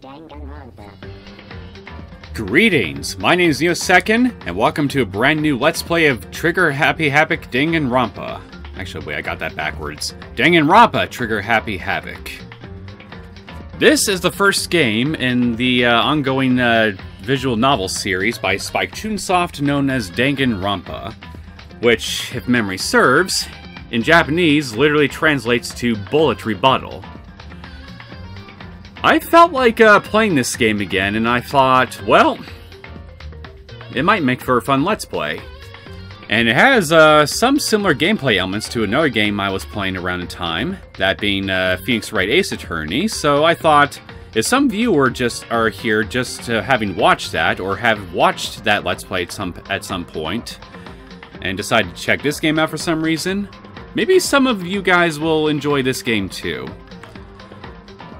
Danganronpa. Greetings, my name is Neosekken, and welcome to a brand new Let's Play of Trigger Happy Havoc Danganronpa. Actually, wait, I got that backwards. Danganronpa Trigger Happy Havoc. This is the first game in the ongoing visual novel series by Spike Chunsoft known as Danganronpa, which, if memory serves, in Japanese literally translates to bullet rebuttal. I felt like playing this game again, and I thought, well, it might make for a fun Let's Play. And it has some similar gameplay elements to another game I was playing around the time, that being Phoenix Wright Ace Attorney, so I thought, if some viewer are here just having watched that, or have watched that Let's Play at some point, and decided to check this game out for some reason, maybe some of you guys will enjoy this game too.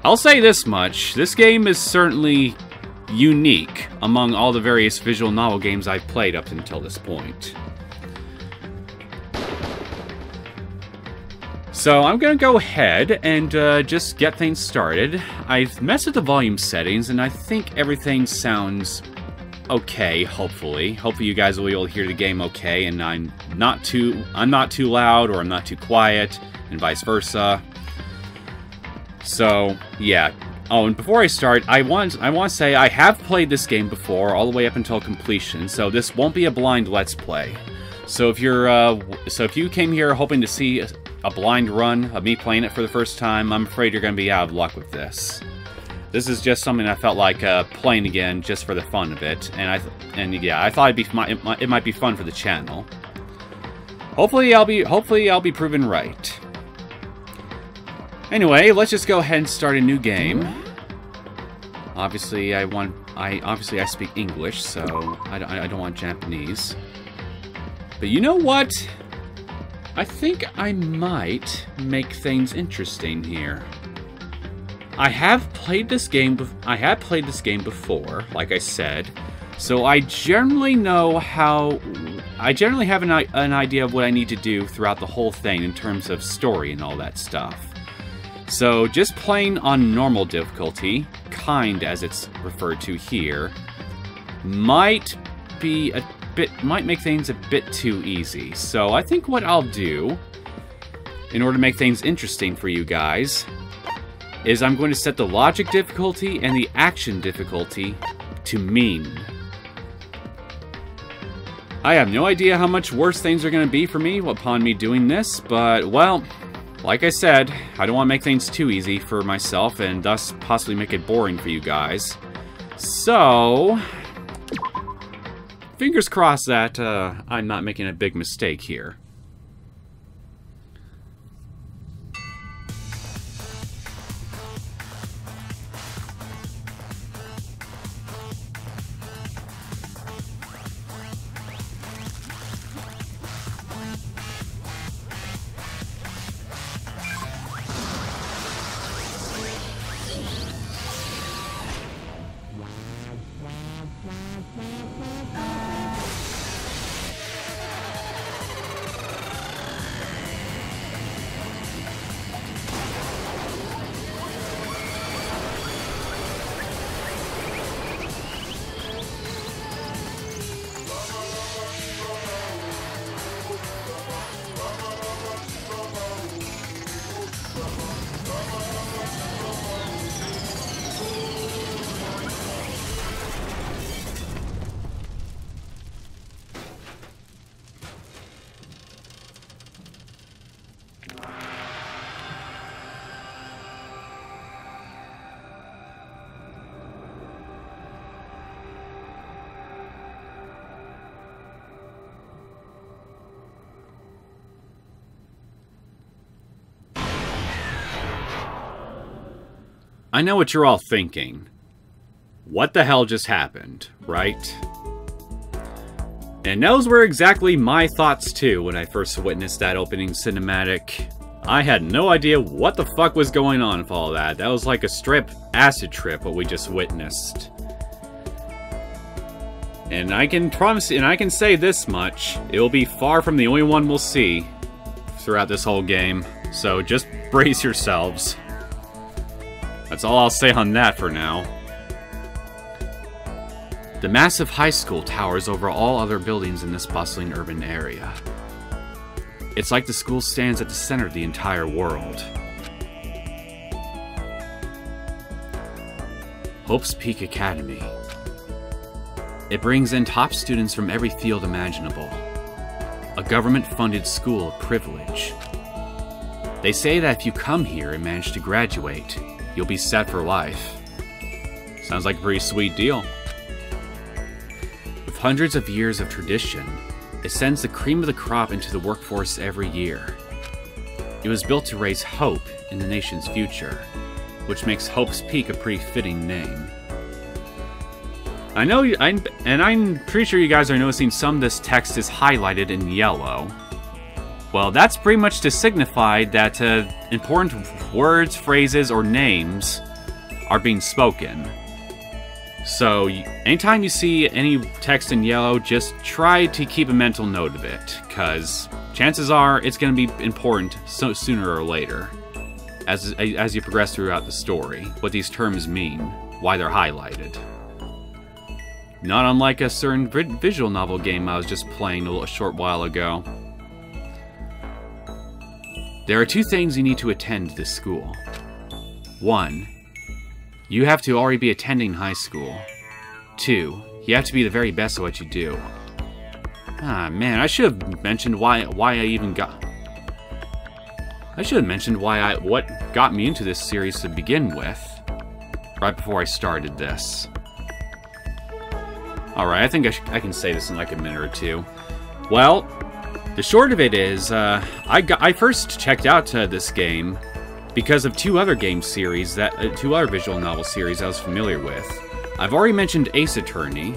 I'll say this much, this game is certainly unique among all the various visual novel games I've played up until this point. So I'm going to go ahead and just get things started. I've messed with the volume settings and I think everything sounds okay, hopefully. Hopefully you guys will be able to hear the game okay and I'm not too loud or I'm not too quiet and vice versa. So, yeah. Oh, and before I start, I want to say I have played this game before, all the way up until completion, so this won't be a blind Let's Play. So if you came here hoping to see a blind run of me playing it for the first time, I'm afraid you're going to be out of luck with this. This is just something I felt like playing again just for the fun of it, and yeah, I thought it might be fun for the channel. Hopefully I'll be proven right. Anyway, let's just go ahead and start a new game. Obviously, I speak English, so I don't want Japanese. But you know what? I think I might make things interesting here. I have played this game before, like I said, so I generally have an idea of what I need to do throughout the whole thing in terms of story and all that stuff. So just playing on normal difficulty, kind as it's referred to here, might make things a bit too easy. So I think what I'll do, in order to make things interesting for you guys, is I'm going to set the logic difficulty and the action difficulty to mean. I have no idea how much worse things are going to be for me upon me doing this, but, well, like I said, I don't want to make things too easy for myself and thus possibly make it boring for you guys. So, fingers crossed that I'm not making a big mistake here. I know what you're all thinking. What the hell just happened, right? And those were exactly my thoughts too when I first witnessed that opening cinematic. I had no idea what the fuck was going on with all that. That was like a straight acid trip what we just witnessed. And I can promise, and I can say this much, it will be far from the only one we'll see throughout this whole game. So just brace yourselves. That's all I'll say on that for now. The massive high school towers over all other buildings in this bustling urban area. It's like the school stands at the center of the entire world. Hope's Peak Academy. It brings in top students from every field imaginable. A government-funded school of privilege. They say that if you come here and manage to graduate, you'll be set for life. Sounds like a pretty sweet deal. With hundreds of years of tradition, it sends the cream of the crop into the workforce every year. It was built to raise hope in the nation's future, which makes Hope's Peak a pretty fitting name. I know, I'm pretty sure you guys are noticing some of this text is highlighted in yellow. Well, that's pretty much to signify that important words, phrases, or names are being spoken. So, anytime you see any text in yellow, just try to keep a mental note of it, because chances are it's going to be important sooner or later, as you progress throughout the story, what these terms mean, why they're highlighted. Not unlike a certain visual novel game I was just playing a short while ago. There are two things you need to attend this school. 1. You have to already be attending high school. 2. You have to be the very best at what you do. Ah, man, I should have mentioned why I even got... I should have mentioned what got me into this series to begin with, right before I started this. Alright, I think I can say this in like a minute or two. Well, the short of it is, I first checked out this game because of two other game series, two other visual novel series I was familiar with. I've already mentioned Ace Attorney,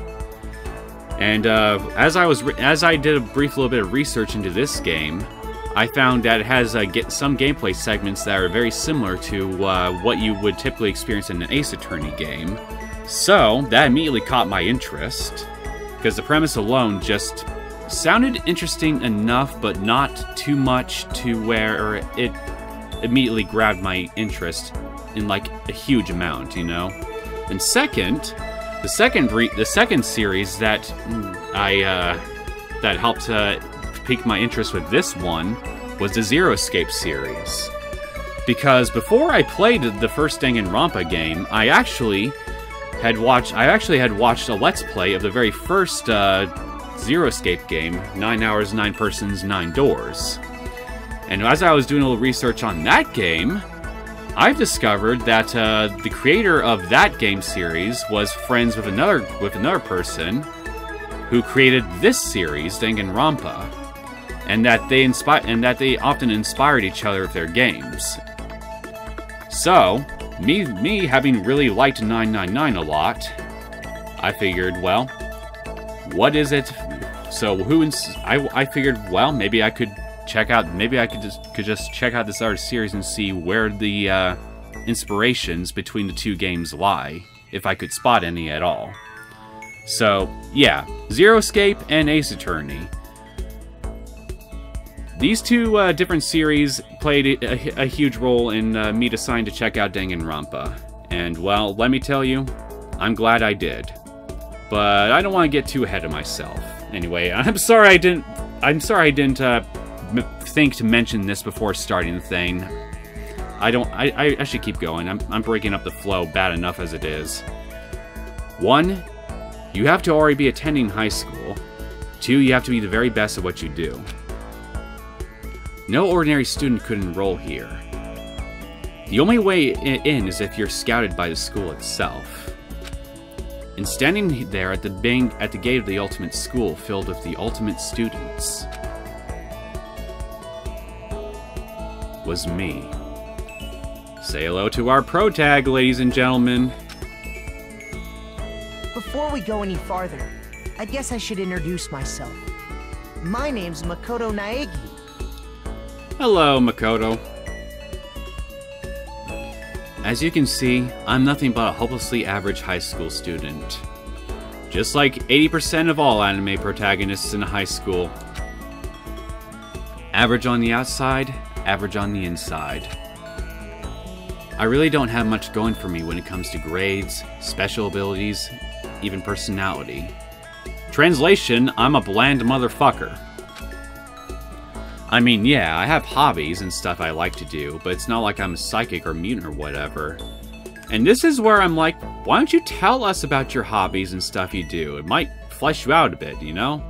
and as I did a brief little bit of research into this game, I found that it has some gameplay segments that are very similar to what you would typically experience in an Ace Attorney game. So, that immediately caught my interest, because the premise alone just sounded interesting enough, but not too much to where it immediately grabbed my interest in like a huge amount, you know? And second, the second series that that helped pique my interest with this one was the Zero Escape series. Because before I played the first Danganronpa game, I actually had watched a Let's Play of the very first Zero Escape game, 9 Hours, 9 Persons, 9 Doors. And as I was doing a little research on that game, I've discovered that the creator of that game series was friends with another person who created this series, Danganronpa, and that they often inspired each other with their games. So, me having really liked 999 a lot, I figured, well, what is it? So I figured, well, maybe I could just check out this other series and see where the inspirations between the two games lie, if I could spot any at all. So, yeah, Zero Escape and Ace Attorney. These two different series played a huge role in me deciding to check out Danganronpa. And, well, let me tell you, I'm glad I did. But I don't want to get too ahead of myself. Anyway, I'm sorry I didn't think to mention this before starting the thing. I should keep going. I'm breaking up the flow bad enough as it is. 1, you have to already be attending high school. 2, you have to be the very best at what you do. No ordinary student could enroll here. The only way in is if you're scouted by the school itself. And standing there at the gate of the ultimate school filled with the ultimate students was me. Say hello to our pro tag, ladies and gentlemen. Before we go any farther, I guess I should introduce myself. My name's Makoto Naegi. Hello, Makoto. As you can see, I'm nothing but a hopelessly average high school student. Just like 80% of all anime protagonists in high school. Average on the outside, average on the inside. I really don't have much going for me when it comes to grades, special abilities, even personality. Translation, I'm a bland motherfucker. I mean, yeah, I have hobbies and stuff I like to do, but it's not like I'm a psychic or mutant or whatever. And this is where I'm like, why don't you tell us about your hobbies and stuff you do? It might flesh you out a bit, you know?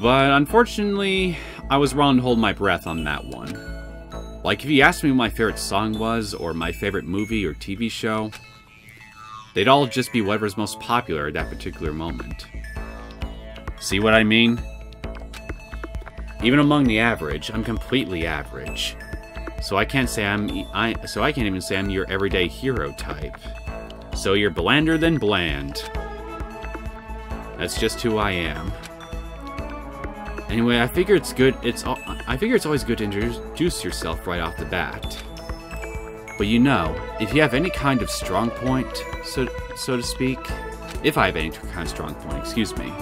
But unfortunately, I was wrong to hold my breath on that one. Like, if you asked me what my favorite song was, or my favorite movie or TV show, they'd all just be whatever's most popular at that particular moment. See what I mean? Even among the average, I'm completely average. So I can't even say I'm your everyday hero type. So you're blander than bland. That's just who I am. Anyway, I figure it's always good to introduce yourself right off the bat. But you know, if you have any kind of strong point, so to speak, if I have any kind of strong point, excuse me,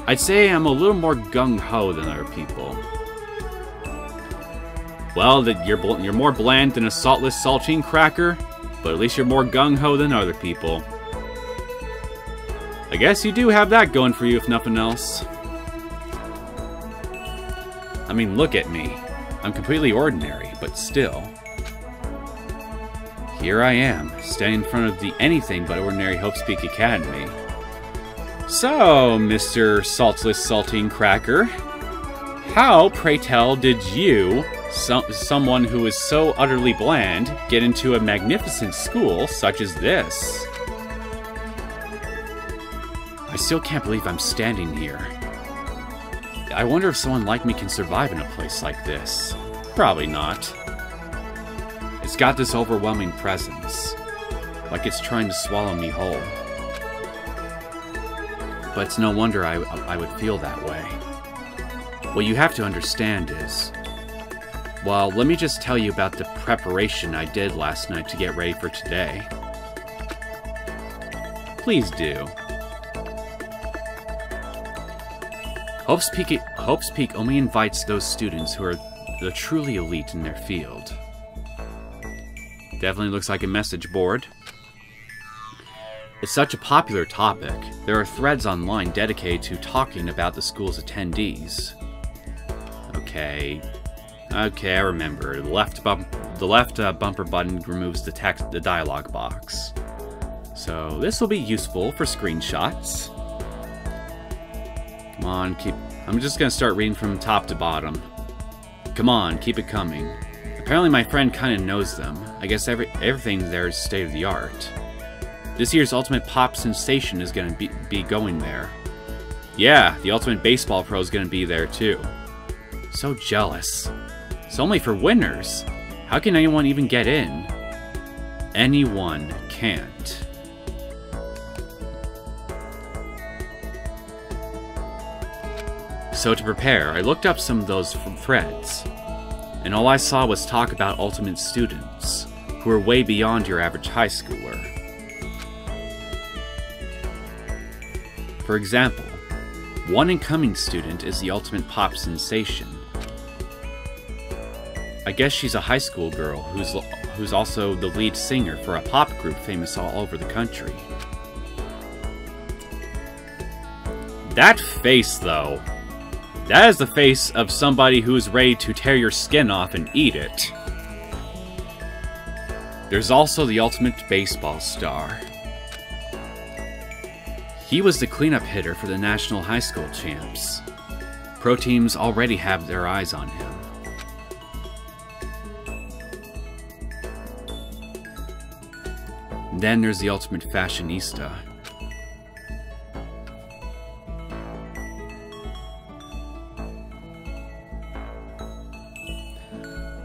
I'd say I'm a little more gung-ho than other people. Well, you're more bland than a saltless saltine cracker, but at least you're more gung-ho than other people. I guess you do have that going for you, if nothing else. I mean, look at me. I'm completely ordinary, but still. Here I am, standing in front of the anything but ordinary Hope Speak Academy. So, Mr. Saltless Saltine Cracker, how, pray tell, did you, someone who is so utterly bland, get into a magnificent school such as this? I still can't believe I'm standing here. I wonder if someone like me can survive in a place like this. Probably not. It's got this overwhelming presence, like it's trying to swallow me whole. But it's no wonder I would feel that way. What you have to understand is, well, let me just tell you about the preparation I did last night to get ready for today. Please do. Hope's Peak only invites those students who are the truly elite in their field. Definitely looks like a message board. It's such a popular topic, there are threads online dedicated to talking about the school's attendees. Okay, I remember. The left bumper button removes the dialog box. So this will be useful for screenshots. Come on, I'm just gonna start reading from top to bottom. Come on, keep it coming. Apparently my friend kinda knows them. I guess everything there is state of the art. This year's Ultimate Pop Sensation is gonna be going there. Yeah, the Ultimate Baseball Pro is gonna be there too. So jealous. It's only for winners. How can anyone even get in? Anyone can't. So to prepare, I looked up some of those threads, and all I saw was talk about Ultimate students, who are way beyond your average high schooler. For example, one incoming student is the Ultimate Pop Sensation. I guess she's a high school girl who's also the lead singer for a pop group famous all over the country. That face, though. That is the face of somebody who is ready to tear your skin off and eat it. There's also the Ultimate Baseball Star. He was the cleanup hitter for the National High School Champs. Pro teams already have their eyes on him. Then there's the Ultimate Fashionista.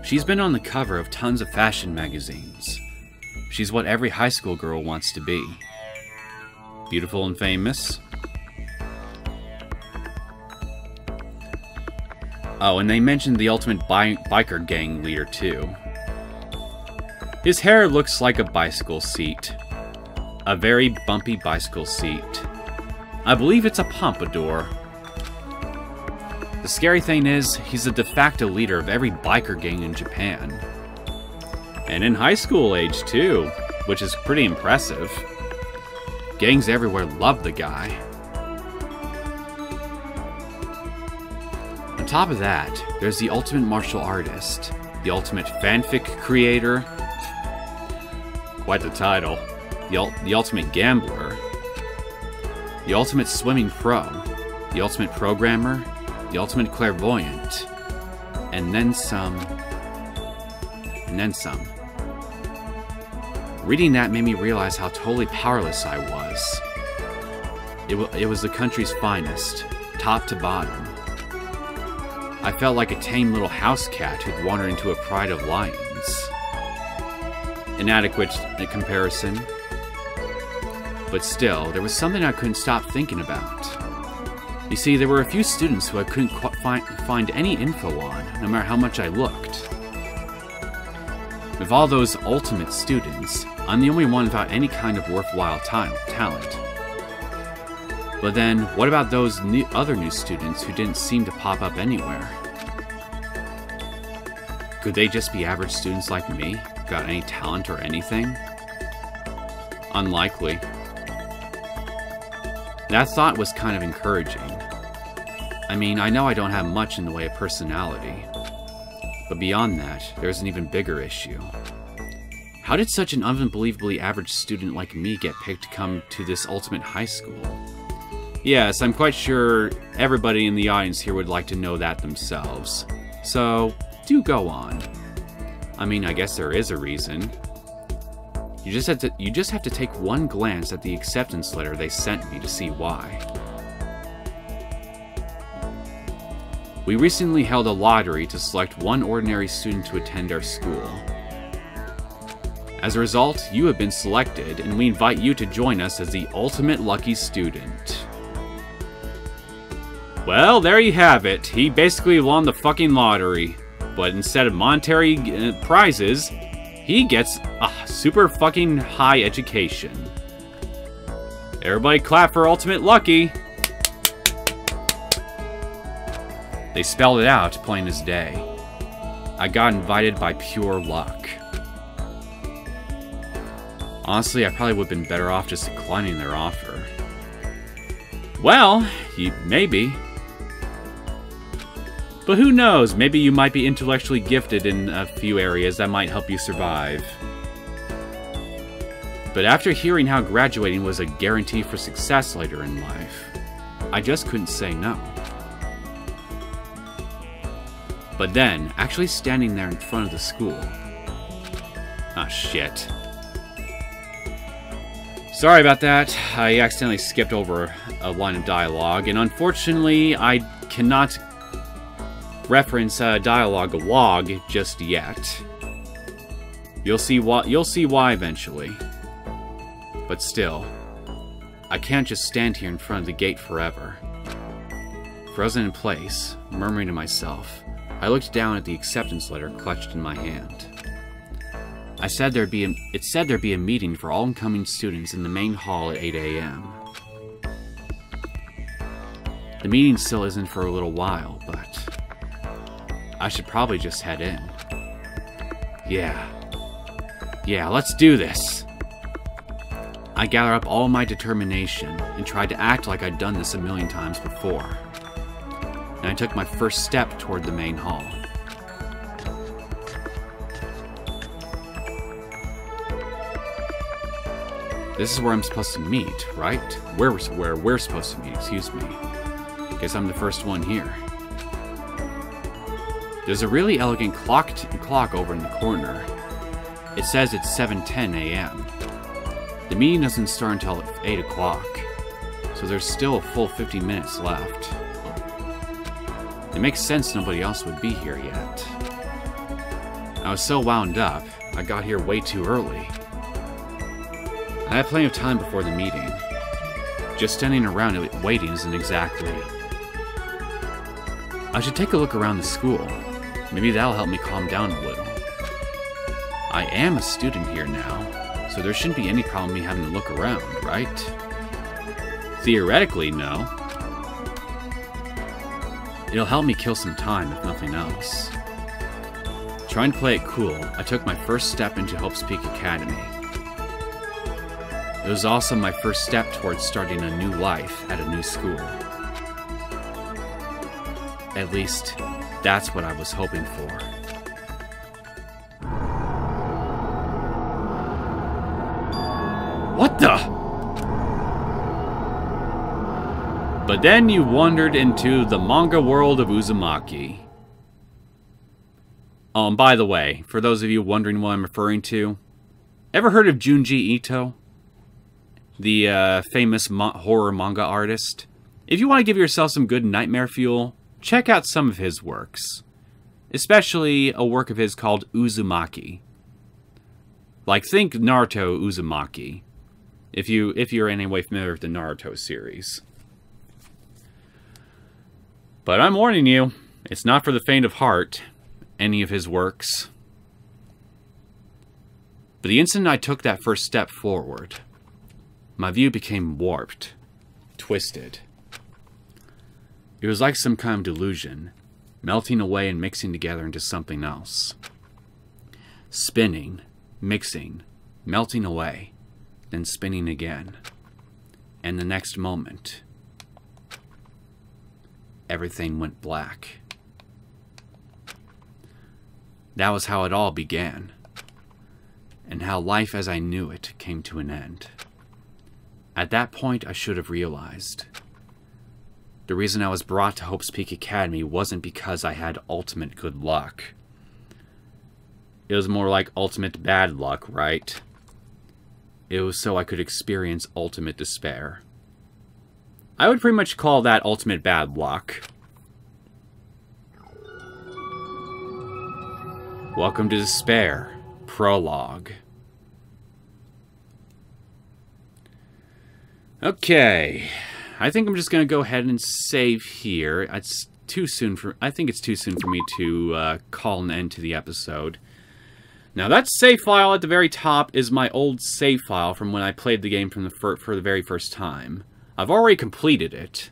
She's been on the cover of tons of fashion magazines. She's what every high school girl wants to be. Beautiful and famous. Oh, and they mentioned the Ultimate Biker Gang leader too. His hair looks like a bicycle seat. A very bumpy bicycle seat. I believe it's a pompadour. The scary thing is, he's the de facto leader of every biker gang in Japan. And in high school age too, which is pretty impressive. Gangs everywhere love the guy. On top of that, there's the ultimate martial artist, the ultimate fanfic creator, quite the title, the ultimate gambler, the ultimate swimming pro, the ultimate programmer, the ultimate clairvoyant, and then some, and then some. Reading that made me realize how totally powerless I was. It was the country's finest, top to bottom. I felt like a tame little house cat who'd wandered into a pride of lions. Inadequate in comparison, but still, there was something I couldn't stop thinking about. You see, there were a few students who I couldn't find any info on, no matter how much I looked. With all those ultimate students, I'm the only one without any kind of worthwhile talent. But then, what about those other new students who didn't seem to pop up anywhere? Could they just be average students like me, without any talent or anything? Unlikely. That thought was kind of encouraging. I mean, I know I don't have much in the way of personality. But beyond that, there's an even bigger issue. How did such an unbelievably average student like me get picked to come to this ultimate high school? Yes, I'm quite sure everybody in the audience here would like to know that themselves. So, do go on. I mean, I guess there is a reason. You just have to take one glance at the acceptance letter they sent me to see why. We recently held a lottery to select one ordinary student to attend our school. As a result, you have been selected, and we invite you to join us as the ultimate lucky student. Well, there you have it. He basically won the fucking lottery. But instead of monetary prizes, he gets a super fucking high education. Everybody clap for Ultimate Lucky. They spelled it out plain as day. I got invited by pure luck. Honestly, I probably would have been better off just declining their offer. Well, maybe. But who knows, maybe you might be intellectually gifted in a few areas that might help you survive. But after hearing how graduating was a guarantee for success later in life, I just couldn't say no. But then, actually standing there in front of the school... Ah, shit. Sorry about that, I accidentally skipped over a line of dialogue, and unfortunately, I cannot reference dialogue log just yet. You'll see why eventually. But still, I can't just stand here in front of the gate forever. Frozen in place, murmuring to myself, I looked down at the acceptance letter clutched in my hand. It said there'd be a meeting for all incoming students in the main hall at 8 a.m. The meeting still isn't for a little while, but I should probably just head in. Yeah, let's do this. I gathered up all my determination and tried to act like I'd done this a million times before. And I took my first step toward the main hall. This is where I'm supposed to meet, right? Where we're supposed to meet, excuse me. Guess I'm the first one here. There's a really elegant clock over in the corner. It says it's 7:10 a.m. The meeting doesn't start until 8 o'clock, so there's still a full 50 minutes left. It makes sense nobody else would be here yet. I was so wound up, I got here way too early. I had plenty of time before the meeting. Just standing around waiting isn't exactly... I should take a look around the school. Maybe that'll help me calm down a little. I am a student here now, so there shouldn't be any problem me having to look around, right? Theoretically, no. It'll help me kill some time, if nothing else. Trying to play it cool, I took my first step into Hope's Peak Academy. It was also my first step towards starting a new life at a new school. At least, that's what I was hoping for. What the? But then you wandered into the manga world of Uzumaki. Oh, and by the way, for those of you wondering what I'm referring to, ever heard of Junji Ito? The famous horror manga artist? If you want to give yourself some good nightmare fuel, check out some of his works. Especially a work of his called Uzumaki. Like, think Naruto Uzumaki. If you're in any way familiar with the Naruto series. But I'm warning you, it's not for the faint of heart, any of his works. But the instant I took that first step forward, my view became warped, twisted. It was like some kind of delusion, melting away and mixing together into something else. Spinning, mixing, melting away, then spinning again. And the next moment, everything went black. That was how it all began, and how life as I knew it came to an end. At that point, I should have realized. The reason I was brought to Hope's Peak Academy wasn't because I had ultimate good luck. It was more like ultimate bad luck, right? It was so I could experience ultimate despair. I would pretty much call that ultimate bad luck. Welcome to Despair. Prologue. Okay. I think I'm just going to go ahead and save here. It's too soon for... I think it's too soon for me to call an end to the episode. Now, that save file at the very top is my old save file from when I played the game from for the very first time. I've already completed it.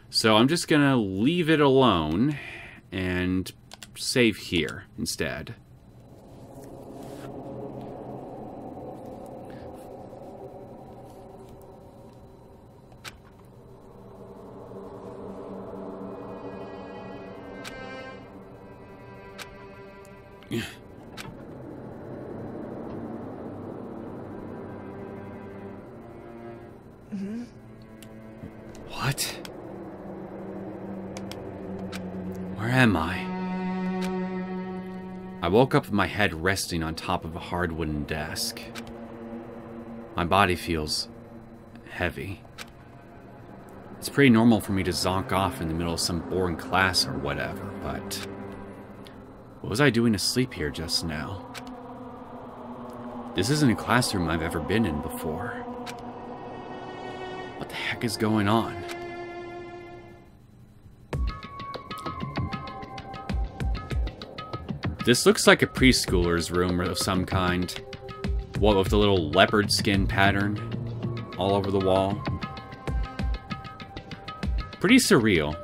So I'm just going to leave it alone and save here instead. What? Where am I? I woke up with my head resting on top of a hard wooden desk. My body feels heavy. It's pretty normal for me to zonk off in the middle of some boring class or whatever, but... what was I doing asleep here just now? This isn't a classroom I've ever been in before. What the heck is going on? This looks like a preschooler's room of some kind. What, with the little leopard skin pattern all over the wall? Pretty surreal.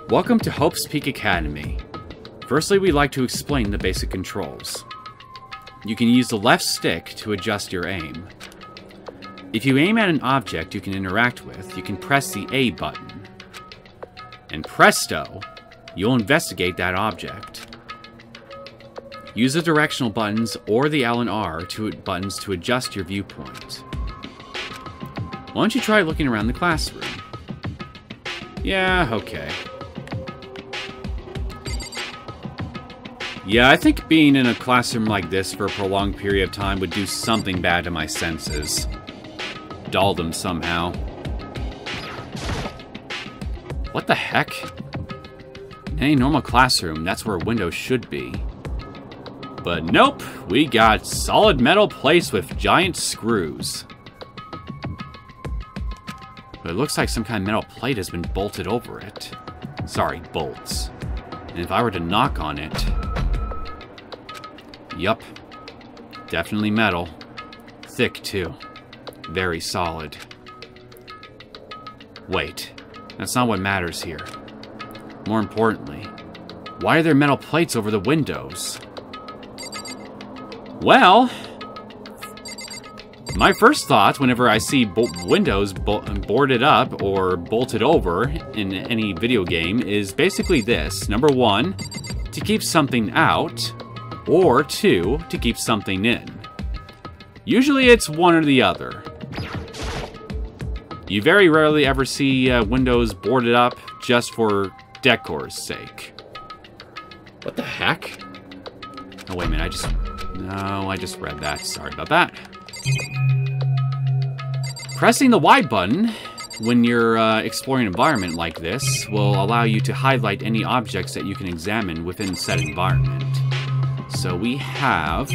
Welcome to Hope's Peak Academy. Firstly, we'd like to explain the basic controls. You can use the left stick to adjust your aim. If you aim at an object you can interact with, you can press the A button. And presto, you'll investigate that object. Use the directional buttons or the L and R buttons to adjust your viewpoint. Why don't you try looking around the classroom? Yeah, okay. Yeah, I think being in a classroom like this for a prolonged period of time would do something bad to my senses. Dull them somehow. What the heck? In any normal classroom, that's where a window should be. But nope, we got solid metal plates with giant screws. But it looks like some kind of metal plate has been bolted over it. Sorry, bolts. And if I were to knock on it... yup. Definitely metal. Thick, too. Very solid. Wait. That's not what matters here. More importantly, why are there metal plates over the windows? Well... My first thought whenever I see windows boarded up or bolted over in any video game is basically this. Number 1, to keep something out, or 2, to keep something in. Usually it's one or the other. You very rarely ever see windows boarded up just for decor's sake. What the heck? Oh, wait a minute, I just read that. Sorry about that. Pressing the Y button when you're exploring an environment like this will allow you to highlight any objects that you can examine within said environment. So we have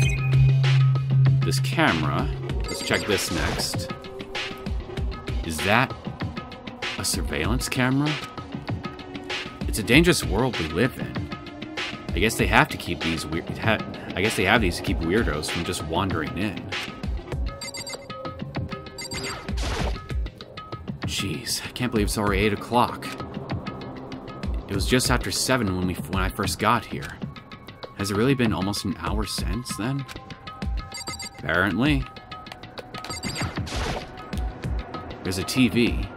this camera. Let's check this next. Is that a surveillance camera? It's a dangerous world we live in. I guess they have to keep these I guess they have these to keep weirdos from just wandering in. Jeez, I can't believe it's already 8 o'clock. It was just after 7 when I first got here. Has it really been almost an hour since then? Apparently. There's a TV.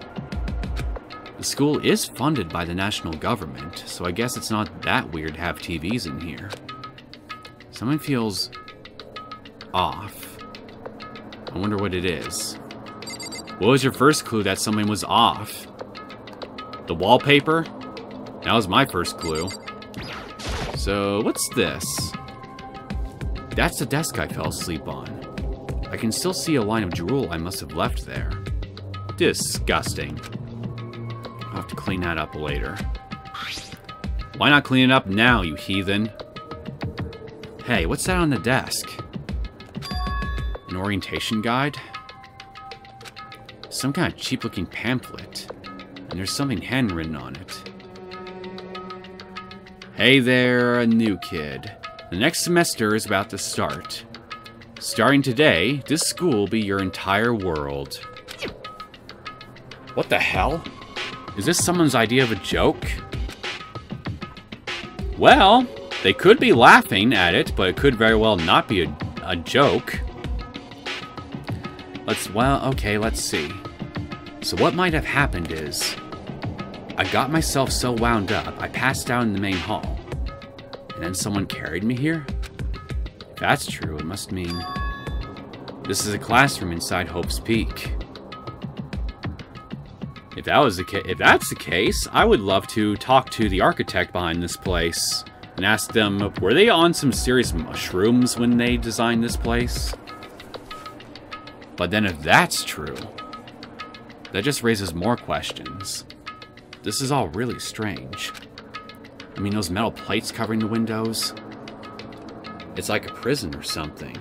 The school is funded by the national government, so I guess it's not that weird to have TVs in here. Someone feels off. I wonder what it is. What was your first clue that something was off? The wallpaper? That was my first clue. So, what's this? That's the desk I fell asleep on. I can still see a line of drool I must have left there. Disgusting. I'll have to clean that up later. Why not clean it up now, you heathen? Hey, what's that on the desk? An orientation guide? Some kind of cheap-looking pamphlet. And there's something handwritten on it. Hey there, a new kid. The next semester is about to start. Starting today, this school will be your entire world. What the hell? Is this someone's idea of a joke? Well, they could be laughing at it, but it could very well not be a joke. Let's see. So what might have happened is, I got myself so wound up, I passed out in the main hall. And then someone carried me here? If that's true, it must mean this is a classroom inside Hope's Peak. If that's the case, I would love to talk to the architect behind this place and ask them, were they on some serious mushrooms when they designed this place? But then if that's true, that just raises more questions. This is all really strange. I mean, those metal plates covering the windows, it's like a prison or something.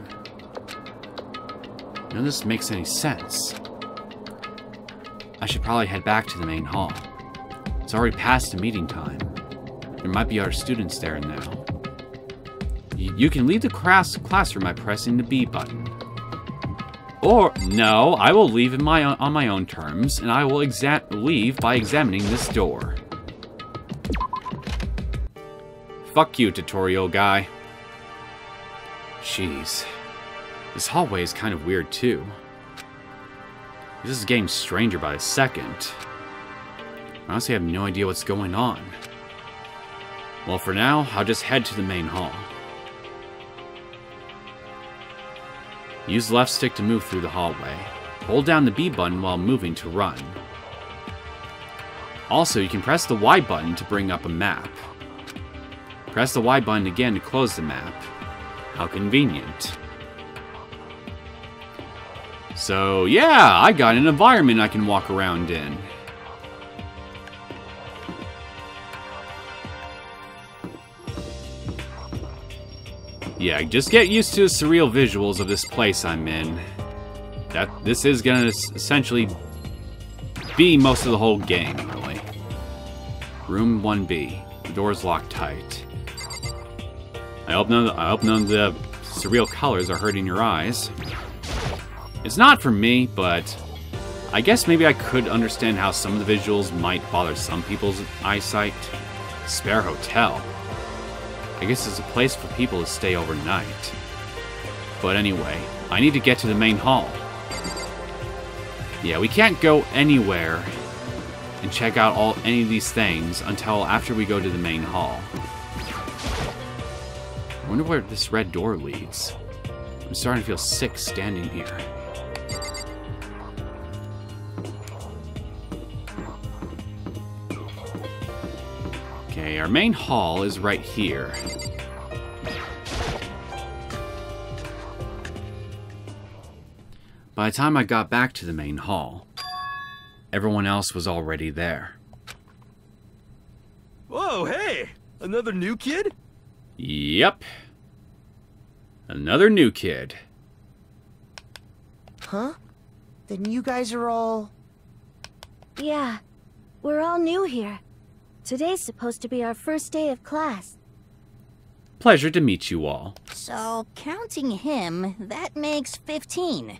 None of this makes any sense. I should probably head back to the main hall. It's already past the meeting time. There might be other students there now. You can leave the classroom by pressing the B button. Or, no, I will leave on my own terms, and I will leave by examining this door. Fuck you, tutorial guy. Jeez. This hallway is kind of weird, too. This is getting stranger by the second. I honestly have no idea what's going on. Well, for now, I'll just head to the main hall. Use the left stick to move through the hallway. Hold down the B button while moving to run. Also, you can press the Y button to bring up a map. Press the Y button again to close the map. How convenient. So, yeah, I got an environment I can walk around in. Yeah, just get used to the surreal visuals of this place I'm in. This is gonna essentially be most of the whole game, really. Room 1B. The door's locked tight. I hope none of the surreal colors are hurting your eyes. It's not for me, but I guess maybe I could understand how some of the visuals might bother some people's eyesight. Spare Hotel. I guess it's a place for people to stay overnight. But anyway, I need to get to the main hall. Yeah, we can't go anywhere and check out any of these things until after we go to the main hall. I wonder where this red door leads. I'm starting to feel sick standing here. Okay, our main hall is right here. By the time I got back to the main hall, everyone else was already there. Whoa, hey! Another new kid? Yep. Another new kid. Huh? Then you guys are all... Yeah, we're all new here. Today's supposed to be our first day of class. Pleasure to meet you all. So, counting him, that makes 15.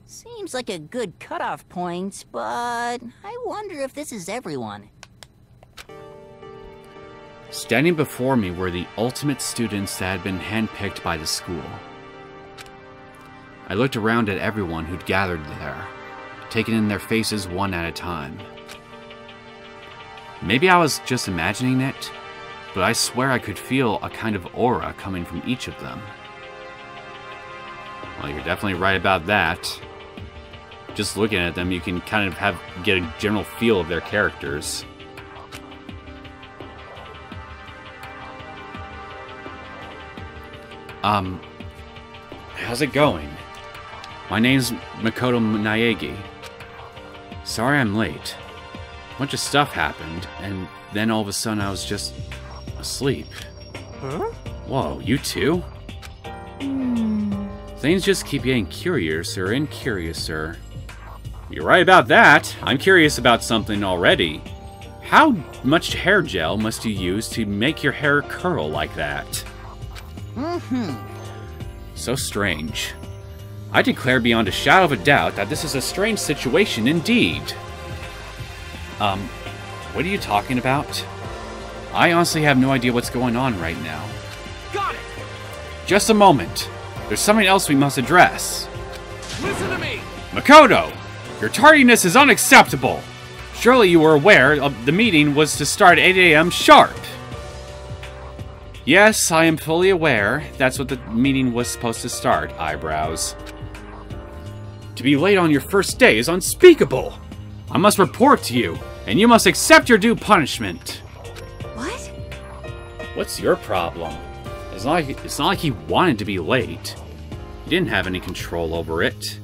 Seems like a good cutoff point, but I wonder if this is everyone. Standing before me were the ultimate students that had been handpicked by the school. I looked around at everyone who'd gathered there, taking in their faces one at a time. Maybe I was just imagining it, but I swear I could feel a kind of aura coming from each of them. Well, you're definitely right about that. Just looking at them, you can kind of get a general feel of their characters. How's it going? My name's Makoto Naegi. Sorry I'm late. A bunch of stuff happened, and then all of a sudden I was just asleep. Huh? Whoa, you too? Things just keep getting curiouser and curiouser. You're right about that. I'm curious about something already. How much hair gel must you use to make your hair curl like that? So strange. I declare beyond a shadow of a doubt that this is a strange situation indeed. What are you talking about? I honestly have no idea what's going on right now. Got it! Just a moment. There's something else we must address. Listen to me! Makoto! Your tardiness is unacceptable! Surely you were aware the meeting was to start at 8 a.m. sharp. Yes, I am fully aware. That's what the meeting was supposed to start, eyebrows. To be late on your first day is unspeakable. I must report to you, and you must accept your due punishment. What? What's your problem? It's not like he wanted to be late. He didn't have any control over it.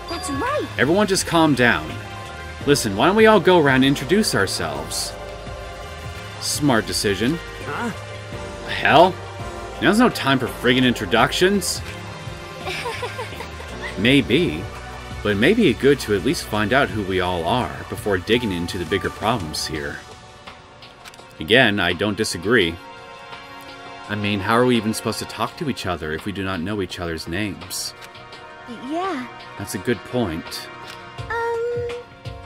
That's right. Everyone just calm down. Listen, why don't we all go around and introduce ourselves? Smart decision. Huh? Hell? Now's no time for friggin' introductions. Maybe. But it may be good to at least find out who we all are before digging into the bigger problems here. Again, I don't disagree. I mean, how are we even supposed to talk to each other if we do not know each other's names? Yeah. That's a good point.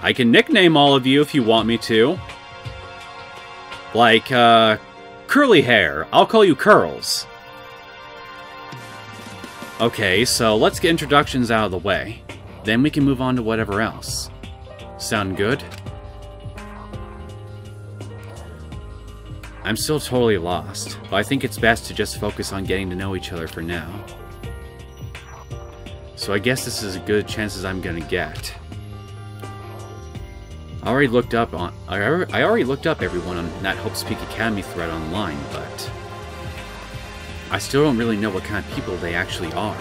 I can nickname all of you if you want me to. Like, curly hair. I'll call you Curls. Okay, so let's get introductions out of the way. Then we can move on to whatever else. Sound good? I'm still totally lost, but I think it's best to just focus on getting to know each other for now. So I guess this is as good a chance as I'm gonna get. I already looked up everyone on that Hope Speak Academy thread online, but I still don't really know what kind of people they actually are.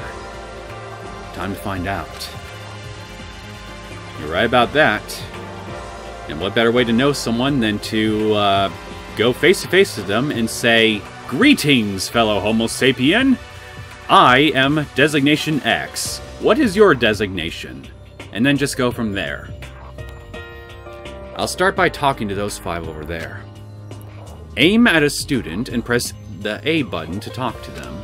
Time to find out. You're right about that. And what better way to know someone than to go face to face with them and say, "Greetings, fellow Homo sapien. I am Designation X. What is your designation?" And then just go from there. I'll start by talking to those 5 over there. Aim at a student and press the A button to talk to them.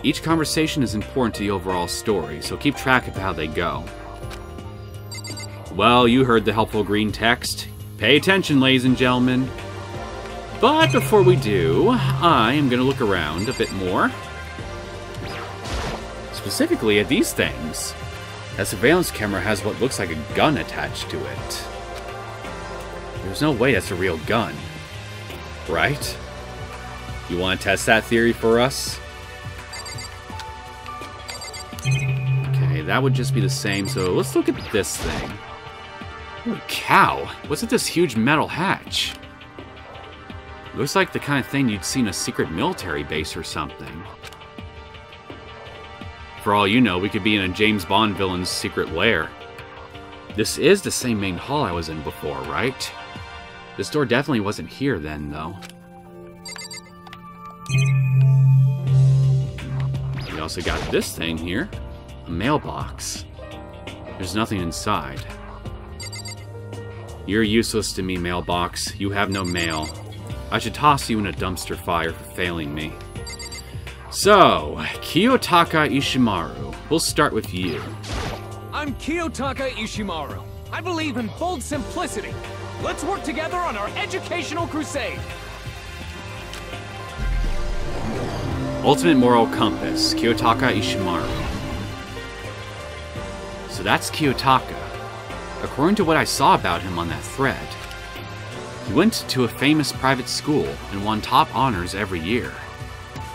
Each conversation is important to the overall story, so keep track of how they go. Well, you heard the helpful green text. Pay attention, ladies and gentlemen. But before we do, I am going to look around a bit more. specifically at these things. That surveillance camera has what looks like a gun attached to it. There's no way that's a real gun. Right? You want to test that theory for us? Okay, that would just be the same, so let's look at this thing. Holy cow! What's with this huge metal hatch? Looks like the kind of thing you'd see in a secret military base or something. For all you know, we could be in a James Bond villain's secret lair. This is the same main hall I was in before, right? This door definitely wasn't here then, though. We also got this thing here. A mailbox. There's nothing inside. You're useless to me, mailbox. You have no mail. I should toss you in a dumpster fire for failing me. So, Kiyotaka Ishimaru. We'll start with you. I'm Kiyotaka Ishimaru. I believe in bold simplicity. Let's work together on our educational crusade. Ultimate Moral Compass, Kiyotaka Ishimaru. So that's Kiyotaka. According to what I saw about him on that thread, he went to a famous private school and won top honors every year.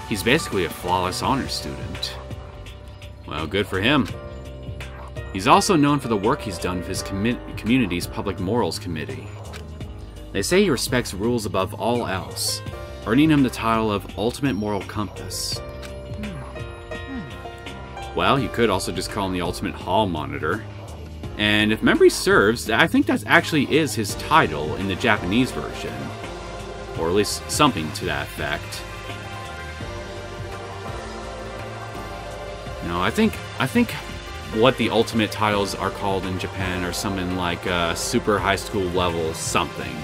He's basically a flawless honors student. Well, good for him. He's also known for the work he's done with his community's Public Morals Committee. They say he respects rules above all else, earning him the title of Ultimate Moral Compass. Well, you could also just call him the Ultimate Hall Monitor. And if memory serves, I think that actually is his title in the Japanese version. Or at least something to that effect. No, I think what the ultimate titles are called in Japan are something like super high school level something.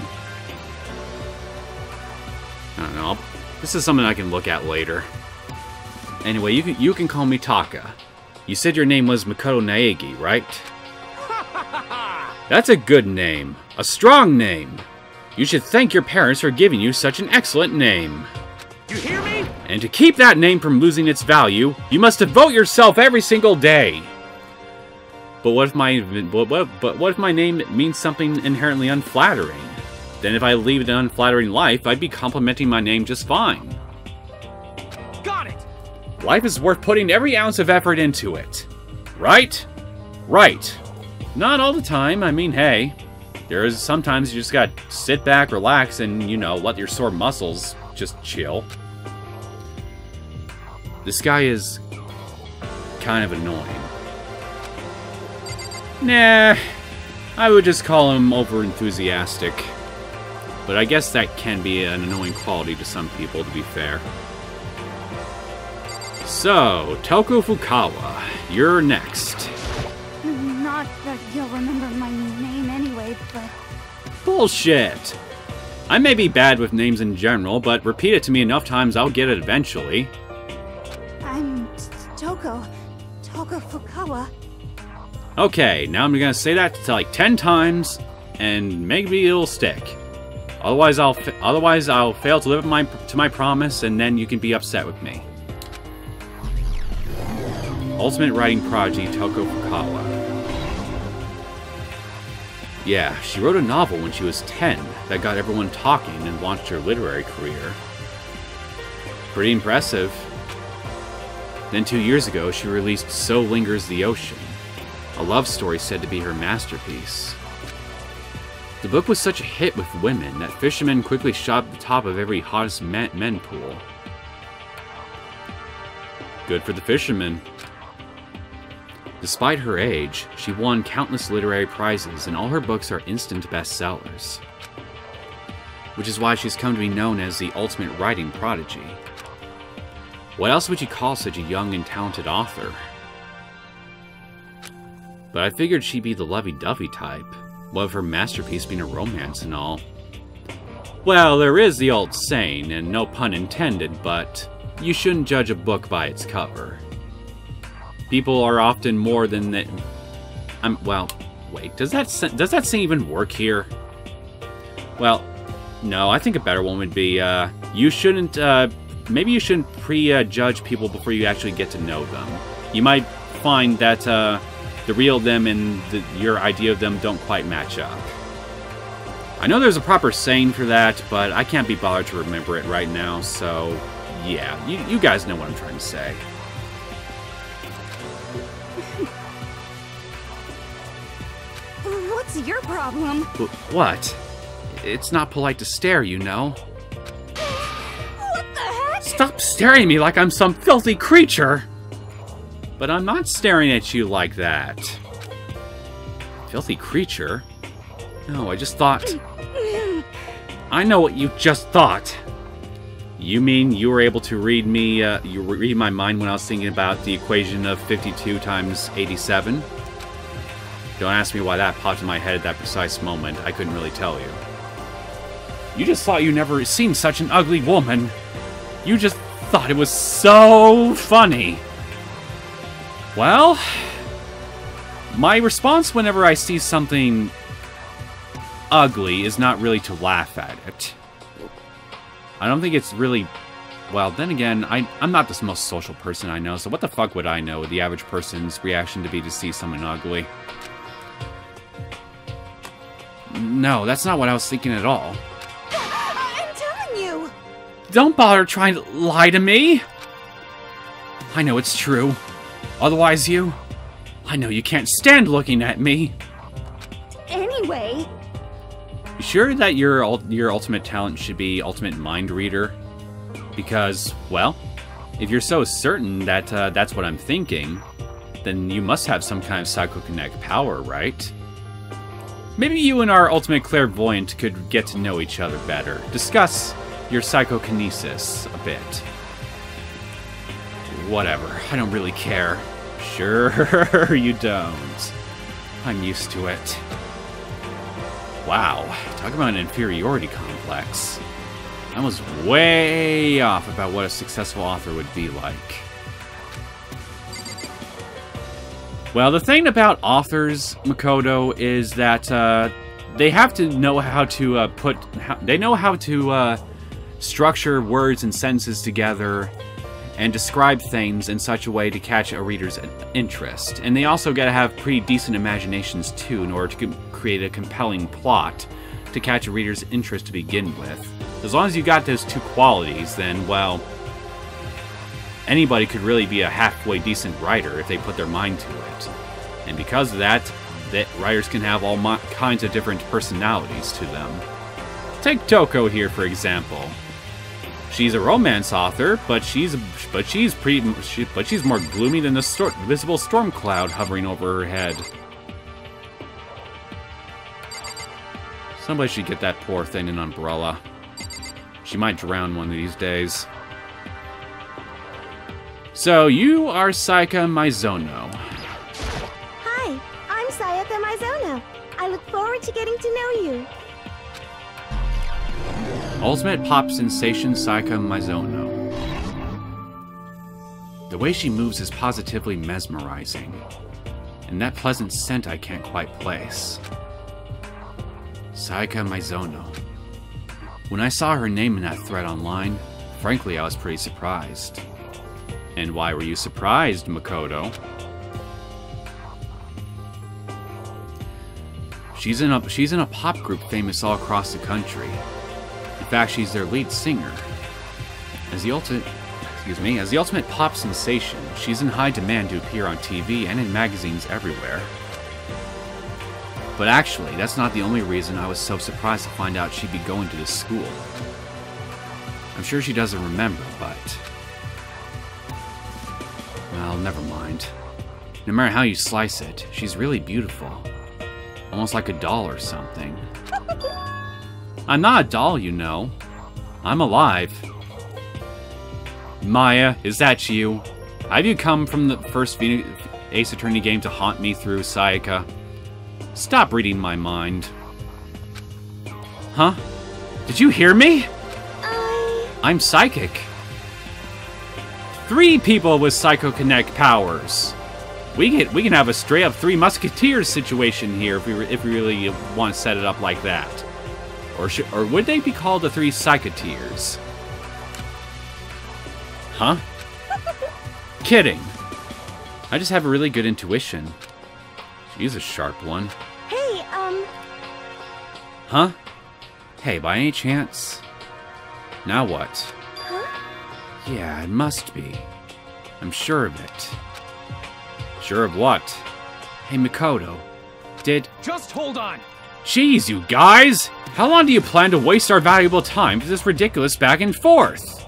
I don't know. This is something I can look at later. Anyway, you can call me Taka. You said your name was Makoto Naegi, right? That's a good name. A strong name. You should thank your parents for giving you such an excellent name. You hear me? And to keep that name from losing its value, you must devote yourself every single day. But what if my name means something inherently unflattering? Then if I lead an unflattering life, I'd be complimenting my name just fine. Got it! Life is worth putting every ounce of effort into it. Right? Right. Not all the time. I mean, hey, there's sometimes you just gotta sit back, relax, and, you know, let your sore muscles just chill. This guy is kind of annoying. Nah, I would just call him over-enthusiastic. But I guess that can be an annoying quality to some people, to be fair. So, Toko Fukawa, you're next. Not that you'll remember my name anyway, but... Bullshit! I may be bad with names in general, but repeat it to me enough times I'll get it eventually. I'm Toko Fukawa. Okay, now I'm gonna say that like 10 times, and maybe it'll stick. Otherwise I'll fail to live up to my promise, and then you can be upset with me. Ultimate Writing Prodigy Toko Fukawa. Yeah, she wrote a novel when she was 10 that got everyone talking and launched her literary career. Pretty impressive. Then 2 years ago, she released So Lingers the Ocean, a love story said to be her masterpiece. The book was such a hit with women that fishermen quickly shot at the top of every hottest men pool. Good for the fishermen. Despite her age, she won countless literary prizes, and all her books are instant bestsellers. Which is why she's come to be known as the ultimate writing prodigy. What else would you call such a young and talented author? But I figured she'd be the lovey-dovey type, what with her masterpiece being a romance and all. Well, there is the old saying, and no pun intended, but you shouldn't judge a book by its cover. People are often more than that. Well, wait, does that saying even work here? Well, no, I think a better one would be, maybe you shouldn't prejudge people before you actually get to know them. you might find that the real them and your idea of them don't quite match up. I know there's a proper saying for that, but I can't be bothered to remember it right now, so yeah, you guys know what I'm trying to say. What's your problem? What? It's not polite to stare, you know. What the heck? Stop staring at me like I'm some filthy creature! But I'm not staring at you like that. Filthy creature? No, I just thought... I know what you just thought. You mean you were able to read me, you read my mind when I was thinking about the equation of 52 times 87? Don't ask me why that popped in my head at that precise moment. I couldn't really tell you. You just thought you never seen such an ugly woman. You just thought it was so funny. Well, my response whenever I see something ugly is not really to laugh at it. I don't think it's really... Well, then again, I'm not the most social person I know, so what the fuck would I know what the average person's reaction to be to see someone ugly? No, that's not what I was thinking at all. I'm telling you! Don't bother trying to lie to me! I know it's true. Otherwise I know you can't stand looking at me. Anyway... You sure that your ultimate talent should be ultimate mind reader? Because, well, if you're so certain that that's what I'm thinking, then you must have some kind of psychokinetic power, right? Maybe you and our ultimate clairvoyant could get to know each other better. Discuss your psychokinesis a bit. Whatever, I don't really care. Sure you don't. I'm used to it. Wow, talk about an inferiority complex. I was way off about what a successful author would be like. Well, the thing about authors, Makoto, is that they have to know how to they know how to structure words and sentences together and describe things in such a way to catch a reader's interest. And they also gotta have pretty decent imaginations too in order to create a compelling plot to catch a reader's interest to begin with. As long as you got those two qualities, then, well, anybody could really be a halfway decent writer if they put their mind to it. And because of that, writers can have all kinds of different personalities to them. Take Toko here, for example. She's a romance author, but she's more gloomy than the visible storm cloud hovering over her head. Somebody should get that poor thing an umbrella. She might drown one of these days. So, you are Sayaka Mizono. Hi, I'm Sayaka Mizono. I look forward to getting to know you. Ultimate pop sensation Sayaka Mizono. The way she moves is positively mesmerizing, and that pleasant scent I can't quite place. Sayaka Mizono. When I saw her name in that thread online, frankly, I was pretty surprised. And why were you surprised, Makoto? She's in a pop group famous all across the country. In fact, she's their lead singer. As the ultimate pop sensation, she's in high demand to appear on TV and in magazines everywhere. But actually, that's not the only reason I was so surprised to find out she'd be going to this school. I'm sure she doesn't remember, but... well, never mind. No matter how you slice it, she's really beautiful. Almost like a doll or something. I'm not a doll, you know. I'm alive. Maya, is that you? Have you come from the first Ace Attorney game to haunt me through, Sayaka? Stop reading my mind. Huh? Did you hear me? I'm psychic. 3 people with psychokinetic powers. We can have a straight up 3 Musketeers situation here if we really want to set it up like that. Or would they be called the 3 Psychoteers? Huh? Kidding. I just have a really good intuition. She's a sharp one. Hey, Huh? Hey, by any chance? Now what? huh? Yeah, it must be. I'm sure of it. Sure of what? Hey, Makoto. Just hold on. Jeez, you guys! How long do you plan to waste our valuable time for this ridiculous back and forth?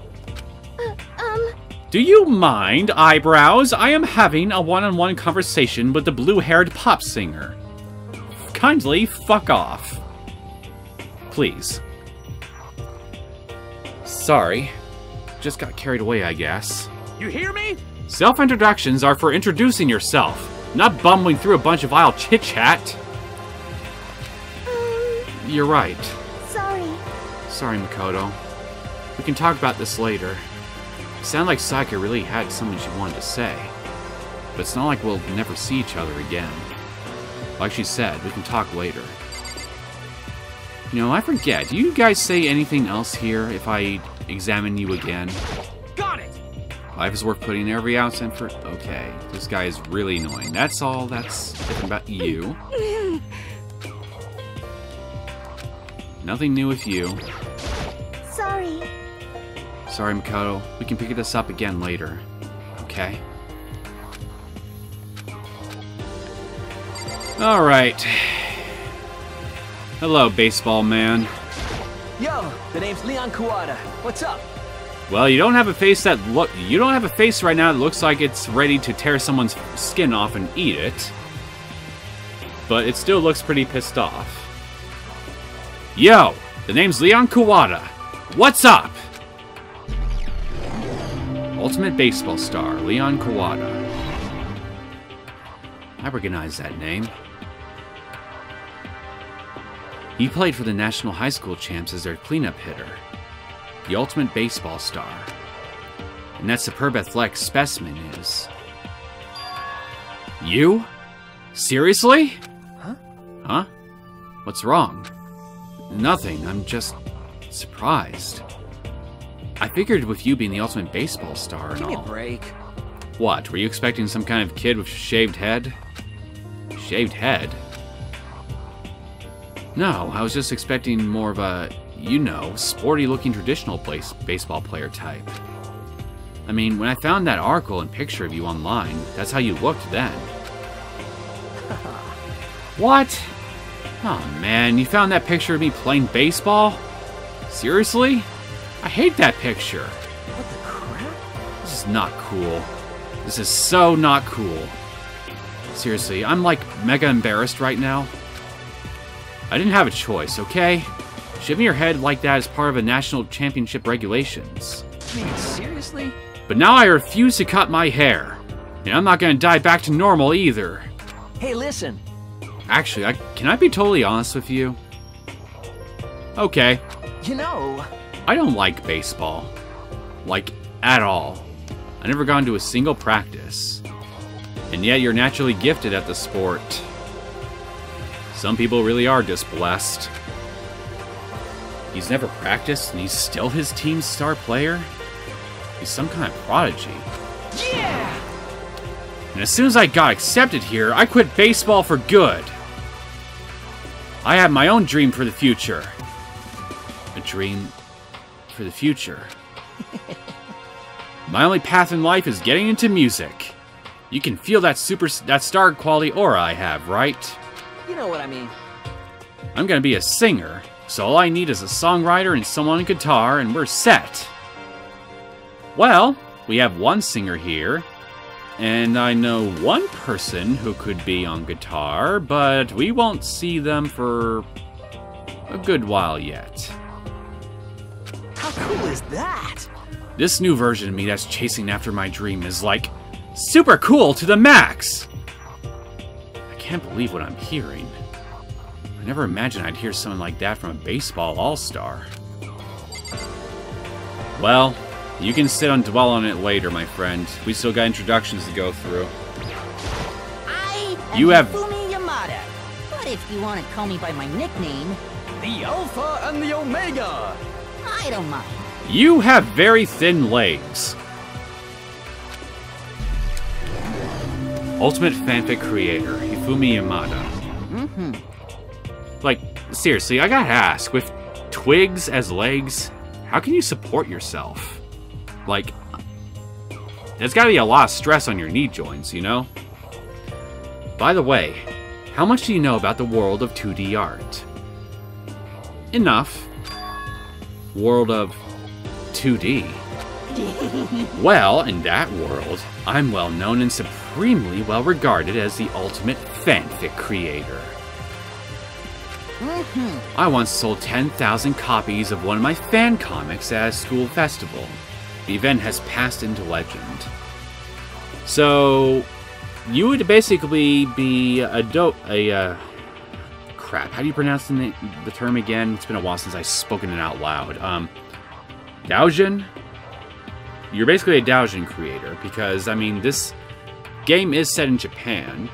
Do you mind, eyebrows? I am having a one-on-one conversation with the blue-haired pop singer. Kindly fuck off. Please. Sorry. Just got carried away, I guess. You hear me? Self-introductions are for introducing yourself, not bumbling through a bunch of idle chit-chat. You're right. Sorry. Sorry, Makoto. We can talk about this later. It sounded like Saika really had something she wanted to say. But it's not like we'll never see each other again. Like she said, we can talk later. You know, I forget. Do you guys say anything else here if I examine you again? Got it. Life is worth putting every ounce in for... Okay, this guy is really annoying. That's all that's different about you. Nothing new with you. Sorry. Sorry, Makoto. We can pick this up again later. Okay? Alright. Hello, baseball man. Yo, the name's Leon Kawada. What's up? Well, you don't have a face right now that looks like it's ready to tear someone's skin off and eat it. But it still looks pretty pissed off. Yo, the name's Leon Kawada. What's up? Ultimate baseball star, Leon Kawada. I recognize that name. He played for the National High School Champs as their cleanup hitter. The ultimate baseball star. And that superb athletic specimen is... You? Seriously? Huh? Huh? What's wrong? Nothing, I'm just surprised. I figured with you being the ultimate baseball star and Give me a all. break. What, were you expecting some kind of kid with shaved head? Shaved head? No, I was just expecting more of a, you know, sporty-looking traditional baseball player type. I mean, when I found that article and picture of you online, that's how you looked then. What? Oh man, you found that picture of me playing baseball? Seriously? I hate that picture. What the crap? This is not cool. This is so not cool. Seriously, I'm like mega embarrassed right now. I didn't have a choice, okay? Shaving your head like that is part of a national championship regulations. I mean, seriously? But now I refuse to cut my hair. And I'm not gonna dye back to normal either. Hey, listen. Actually, can I be totally honest with you? Okay. You know... I don't like baseball. Like, at all. I never gone to a single practice. And yet you're naturally gifted at the sport. Some people really are just blessed. He's never practiced and he's still his team's star player? He's some kind of prodigy. Yeah! And as soon as I got accepted here, I quit baseball for good. I have my own dream for the future. A dream for the future. My only path in life is getting into music. You can feel that star quality aura I have, right? You know what I mean. I'm gonna be a singer, so all I need is a songwriter and someone on guitar, and we're set. Well, we have one singer here, and I know one person who could be on guitar, but we won't see them for a good while yet. How cool is that? This new version of me that's chasing after my dream is like super cool to the max. I can't believe what I'm hearing. I never imagined I'd hear something like that from a baseball all-star. Well, you can sit and dwell on it later, my friend. We still got introductions to go through. I am You have- Fumi Yamada. But if you want to call me by my nickname, The Alpha and the Omega! I don't mind. You have very thin legs. Ultimate fanfic creator, Hifumi Yamada. Like, seriously, I gotta ask, with twigs as legs, how can you support yourself? Like, there's gotta be a lot of stress on your knee joints, you know? By the way, how much do you know about the world of 2D art? Enough. World of 2D. Well, in that world, I'm well known and supremely well regarded as the ultimate fanfic creator. I once sold 10,000 copies of one of my fan comics at a school festival. The event has passed into legend. So, you would basically be crap, how do you pronounce the term again? It's been a while since I've spoken it out loud. Doujin? You're basically a Doujin creator, because, I mean, this game is set in Japan,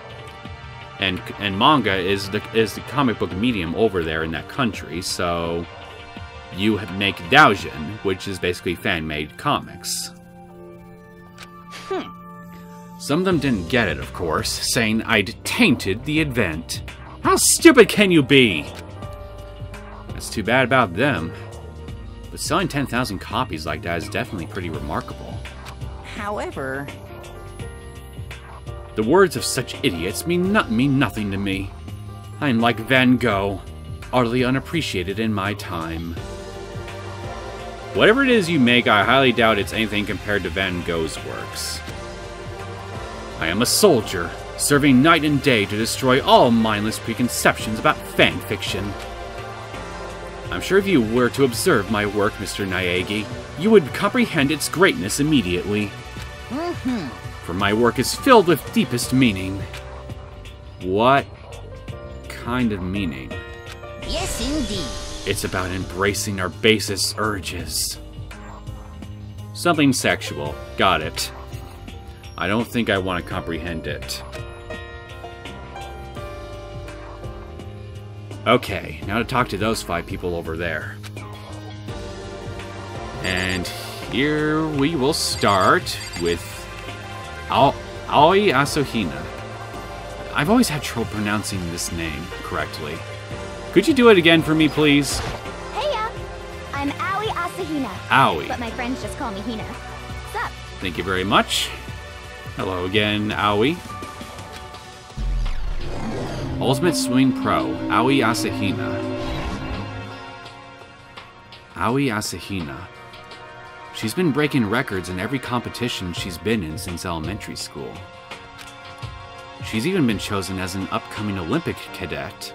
and manga is the comic book medium over there in that country, so you make Doujin, which is basically fan-made comics. Some of them didn't get it, of course, saying I'd tainted the event. How stupid can you be? That's too bad about them. But selling 10,000 copies like that is definitely pretty remarkable. However... The words of such idiots mean nothing to me. I'm like Van Gogh, utterly unappreciated in my time. Whatever it is you make, I highly doubt it's anything compared to Van Gogh's works. I am a soldier, serving night and day to destroy all mindless preconceptions about fan fiction. I'm sure if you were to observe my work, Mr. Naegi, you would comprehend its greatness immediately. For my work is filled with deepest meaning. What kind of meaning? Yes, indeed. It's about embracing our basest urges. Something sexual. Got it. I don't think I want to comprehend it. Okay, now to talk to those 5 people over there. And here we will start with Aoi Asuhina. I've always had trouble pronouncing this name correctly. Could you do it again for me, please? Heya! I'm Aoi Asuhina. Aoi. But my friends just call me Hina. What's up? Thank you very much. Hello again, Aoi. Ultimate Swing Pro, Aoi Asahina. Aoi Asahina. She's been breaking records in every competition she's been in since elementary school. She's even been chosen as an upcoming Olympic cadet.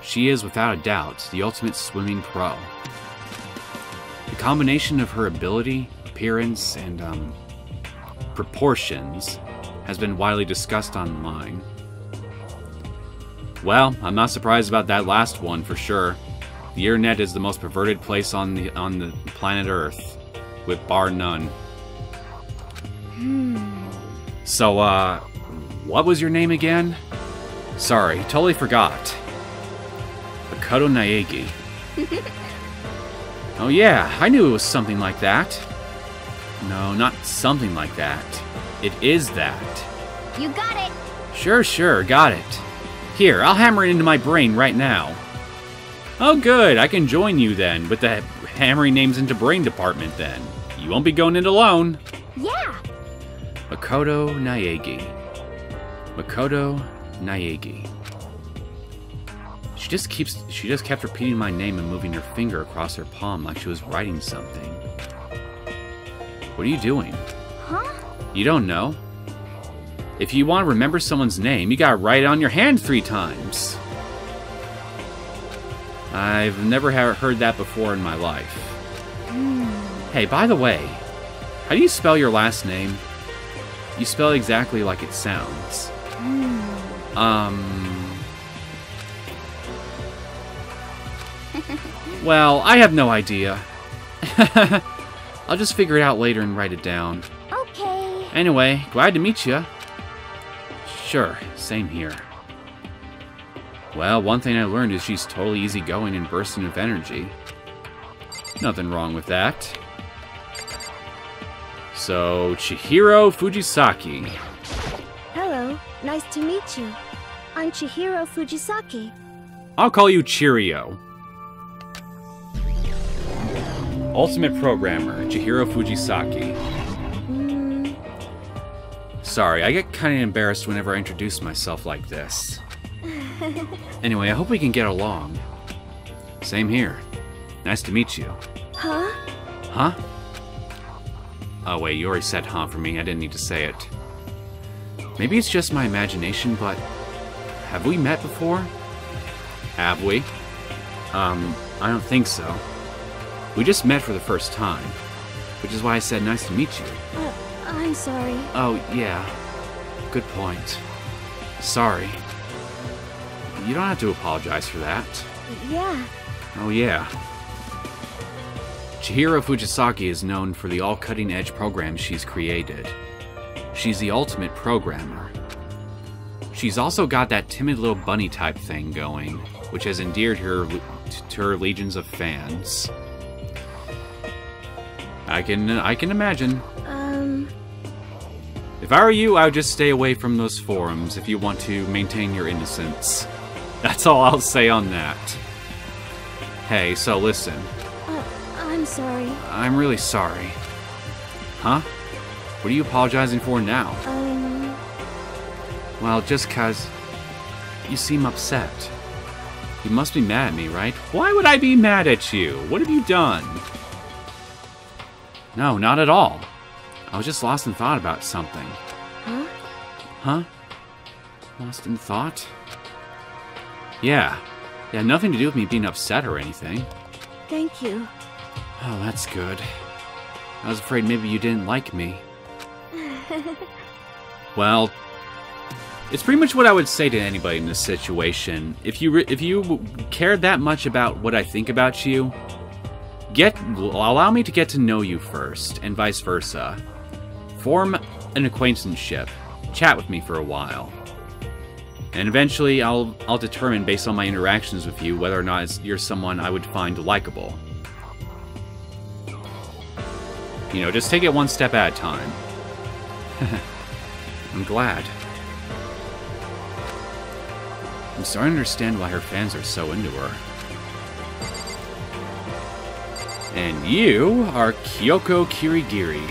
She is, without a doubt, the ultimate swimming pro. The combination of her ability, appearance, and, proportions has been widely discussed online. Well, I'm not surprised about that last one for sure. The internet is the most perverted place on the planet Earth, with bar none. So, what was your name again? Sorry, totally forgot. Makoto Naegi. Oh yeah, I knew it was something like that. No, not something like that. It is that. You got it! Sure, got it. Here, I'll hammer it into my brain right now. Oh good, I can join you then, with the hammering names into brain department then. You won't be going it alone. Yeah! Makoto Naegi. Makoto Naegi. She just kept repeating my name and moving her finger across her palm like she was writing something. What are you doing? Huh? You don't know? If you want to remember someone's name, you gotta write it on your hand 3 times. I've never heard that before in my life. Hey, by the way, how do you spell your last name? You spell it exactly like it sounds. Well, I have no idea. I'll just figure it out later and write it down. Okay. Anyway, glad to meet you. Sure, same here. Well, one thing I learned is she's totally easygoing and bursting of energy. Nothing wrong with that. So, Chihiro Fujisaki. Hello. Nice to meet you. I'm Chihiro Fujisaki. I'll call you Cheerio. Ultimate Programmer, Chihiro Fujisaki. Sorry, I get kind of embarrassed whenever I introduce myself like this. Anyway, I hope we can get along. Same here. Nice to meet you. Huh? Huh? Oh wait, you already said huh for me. I didn't need to say it. Maybe it's just my imagination, but have we met before? Have we? I don't think so. We just met for the first time, which is why I said nice to meet you. I'm sorry. Oh, yeah. Good point. Sorry. You don't have to apologize for that. Yeah. Oh, yeah. Chihiro Fujisaki is known for the all-cutting-edge programs she's created. She's the ultimate programmer. She's also got that timid little bunny-type thing going, which has endeared her to her legions of fans. I can imagine. If I were you, I would just stay away from those forums if you want to maintain your innocence. That's all I'll say on that. Hey, so listen. I'm sorry. I'm really sorry. Huh? What are you apologizing for now? Well, just 'cause you seem upset. You must be mad at me, right? Why would I be mad at you? What have you done? No, not at all. I was just lost in thought about something. Huh? Huh? Lost in thought? Yeah. It had nothing to do with me being upset or anything. Thank you. Oh, that's good. I was afraid maybe you didn't like me. Well, it's pretty much what I would say to anybody in this situation. If you cared that much about what I think about you, allow me to get to know you first, and vice versa. Form an acquaintanceship. Chat with me for a while. And eventually, I'll determine based on my interactions with you whether or not you're someone I would find likable. You know, just take it one step at a time. I'm glad. I'm starting to understand why her fans are so into her. And you are Kyoko Kirigiri.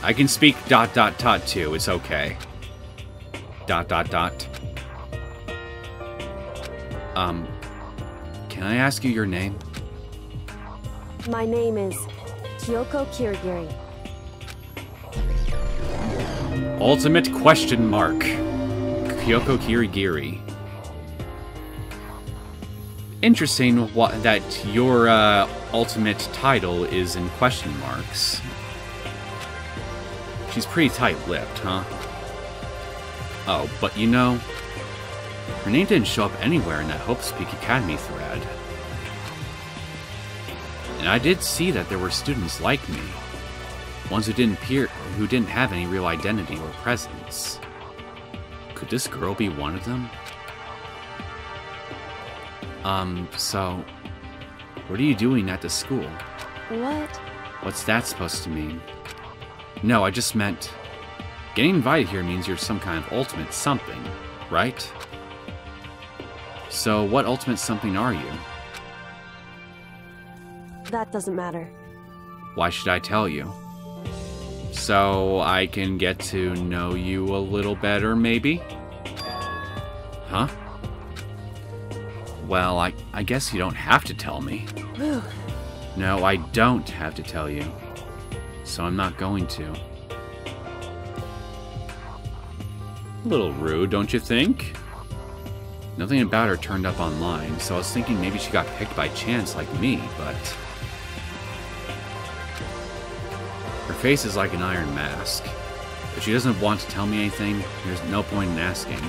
I can speak ... too, it's okay. ... Can I ask you your name? My name is Kyoko Kirigiri. Ultimate question mark. Kyoko Kirigiri. Interesting that your ultimate title is in question marks. She's pretty tight-lipped, huh? Oh, but you know, her name didn't show up anywhere in that Hope Speak Academy thread. And I did see that there were students like me. Ones who didn't have any real identity or presence. Could this girl be one of them? So, what are you doing at the school? What? What's that supposed to mean? No, I just meant, getting invited here means you're some kind of ultimate something, right? So, what ultimate something are you? That doesn't matter. Why should I tell you? So I can get to know you a little better, maybe? Huh? Well, I guess you don't have to tell me. No, I don't have to tell you. So I'm not going to. A little rude, don't you think? Nothing about her turned up online, so I was thinking maybe she got picked by chance like me, but... Her face is like an iron mask. If she doesn't want to tell me anything, there's no point in asking.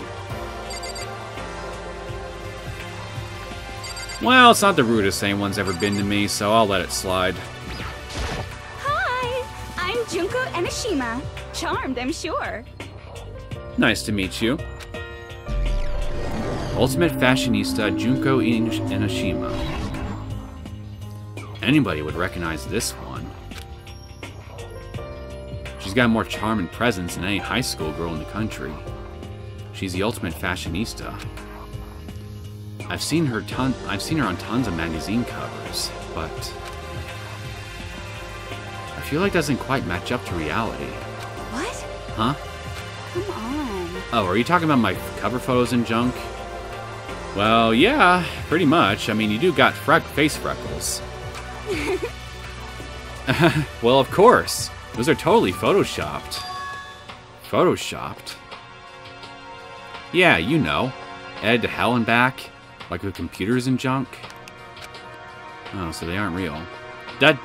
Well, it's not the rudest anyone's ever been to me, so I'll let it slide. Hi, I'm Junko Enoshima. Charmed, I'm sure. Nice to meet you. Ultimate fashionista Junko Enoshima. Anybody would recognize this one. got more charm and presence than any high school girl in the country. She's the ultimate fashionista. I've seen her on tons of magazine covers, but I feel like that doesn't quite match up to reality. What? Huh? Come on. Oh, are you talking about my cover photos and junk? Well, yeah, pretty much. I mean, you do got face freckles. Well, of course. Those are totally photoshopped. Photoshopped? Yeah, you know. Edited to hell and back. Like with computers and junk. Oh, so they aren't real. That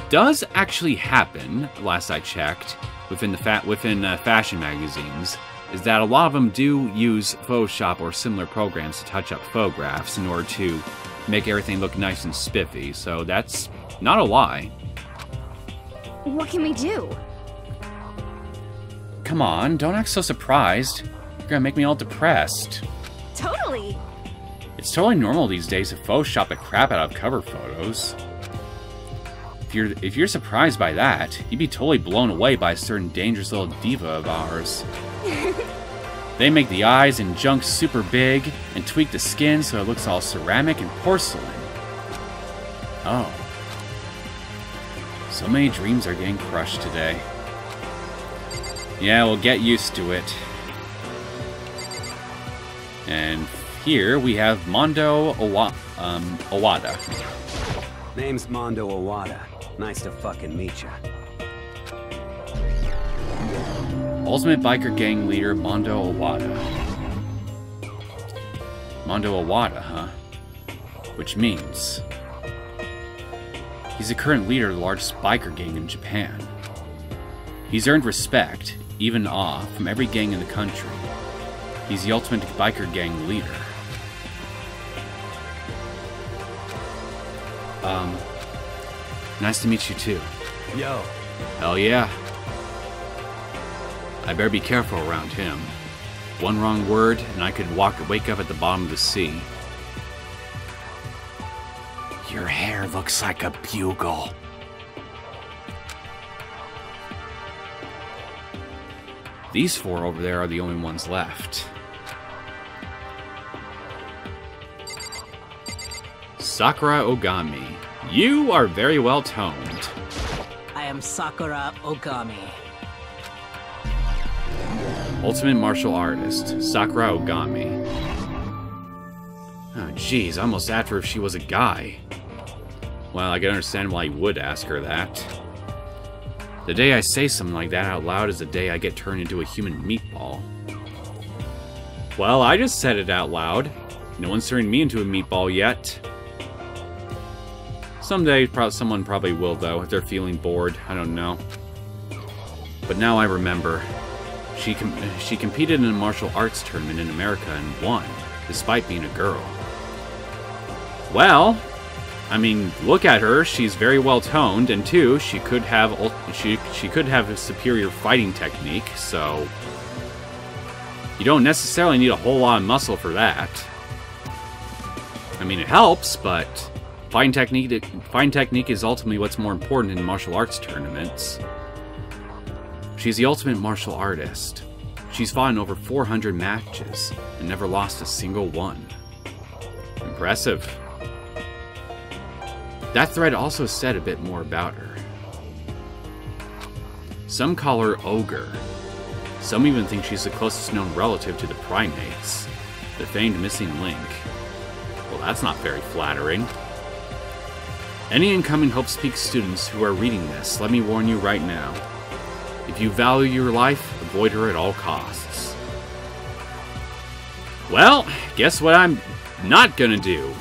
does actually happen, last I checked, within fashion magazines, is that a lot of them do use Photoshop or similar programs to touch up photographs in order to make everything look nice and spiffy, so that's not a lie. What can we do? Come on, don't act so surprised. You're gonna make me all depressed. Totally. It's totally normal these days to Photoshop the crap out of cover photos. If you're surprised by that, you'd be totally blown away by a certain dangerous little diva of ours. They make the eyes and junk super big and tweak the skin so it looks all ceramic and porcelain. Oh. So many dreams are getting crushed today. Yeah, we'll get used to it. And here we have Mondo Owada. Name's Mondo Owada. Nice to fucking meet ya. Ultimate biker gang leader Mondo Owada. Mondo Owada, huh? Which means he's the current leader of the largest biker gang in Japan. He's earned respect, even awe, from every gang in the country. He's the ultimate biker gang leader. Nice to meet you too. Yo. Hell yeah. I better be careful around him. One wrong word, and I could wake up at the bottom of the sea. Your hair looks like a bugle. These four over there are the only ones left. Sakura Ogami, you are very well toned. I am Sakura Ogami. Ultimate martial artist, Sakura Ogami. Oh jeez, I almost asked her if she was a guy. Well, I can understand why you would ask her that. The day I say something like that out loud is the day I get turned into a human meatball. Well, I just said it out loud. No one's turned me into a meatball yet. Someday, someone probably will, though, if they're feeling bored. I don't know. But now I remember. She competed in a martial arts tournament in America and won, despite being a girl. Well, I mean, look at her. She's very well toned, and two, she could have a superior fighting technique. So you don't necessarily need a whole lot of muscle for that. I mean, it helps, but fighting technique is ultimately what's more important in martial arts tournaments. She's the ultimate martial artist. She's fought in over 400 matches and never lost a single one. Impressive. That thread also said a bit more about her. Some call her Ogre. Some even think she's the closest known relative to the primates, the famed missing link. Well, that's not very flattering. Any incoming Hope Speak students who are reading this, let me warn you right now. If you value your life, avoid her at all costs. Well, guess what I'm not gonna do?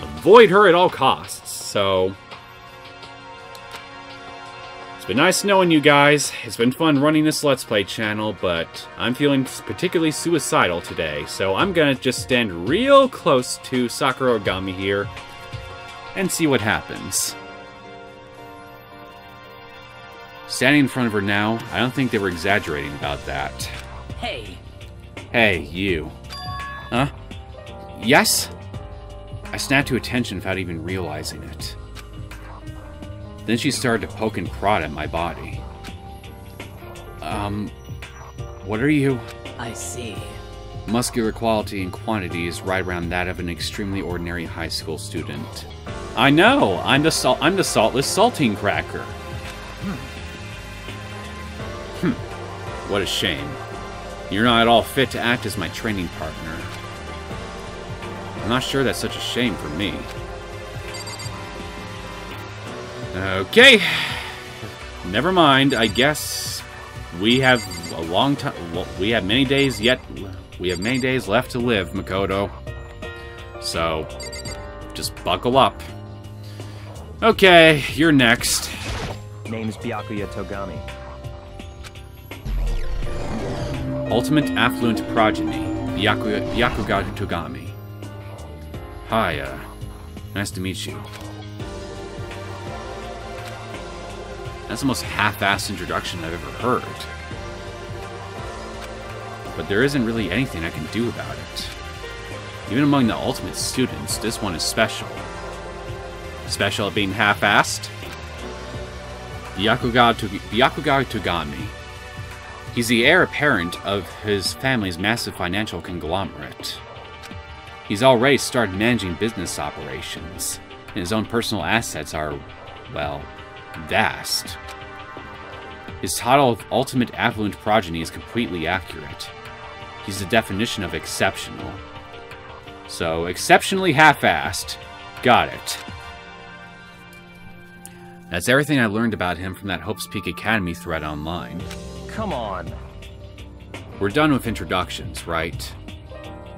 Avoid her at all costs, so it's been nice knowing you guys. It's been fun running this Let's Play channel, but I'm feeling particularly suicidal today, so I'm gonna just stand real close to Sakura Ogami here and see what happens. Standing in front of her now, I don't think they were exaggerating about that. Hey. Hey, you. Huh? Yes? I snapped to attention without even realizing it. Then she started to poke and prod at my body. What are you? I see. Muscular quality and quantity is right around that of an extremely ordinary high school student. I know! I'm the saltless saltine cracker. What a shame. You're not at all fit to act as my training partner. I'm not sure that's such a shame for me. Okay. Never mind. I guess we have a long time. Well, we have many days yet. We have many days left to live, Makoto. So, just buckle up. Okay, you're next. Name's Byakuya Togami. Ultimate affluent progeny, Byakuya Togami. Hi, nice to meet you. That's the most half-assed introduction I've ever heard. But there isn't really anything I can do about it. Even among the ultimate students, this one is special. Special at being half-assed? Byakuya Togami. He's the heir apparent of his family's massive financial conglomerate. He's already started managing business operations, and his own personal assets are, well, vast. His title of Ultimate Affluent Progeny is completely accurate. He's the definition of exceptional. So, exceptionally half-assed. Got it. That's everything I learned about him from that Hope's Peak Academy thread online. Come on. We're done with introductions, right?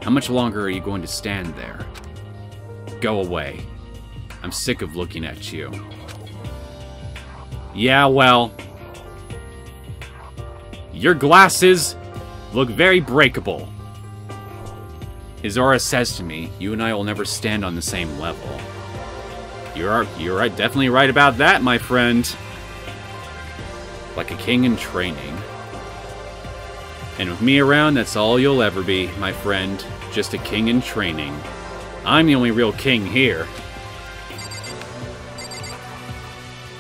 How much longer are you going to stand there? Go away. I'm sick of looking at you. Yeah, well... your glasses look very breakable. Izora says to me, you and I will never stand on the same level. You're right, definitely right about that, my friend. Like a king in training. And with me around, that's all you'll ever be, my friend. Just a king in training. I'm the only real king here.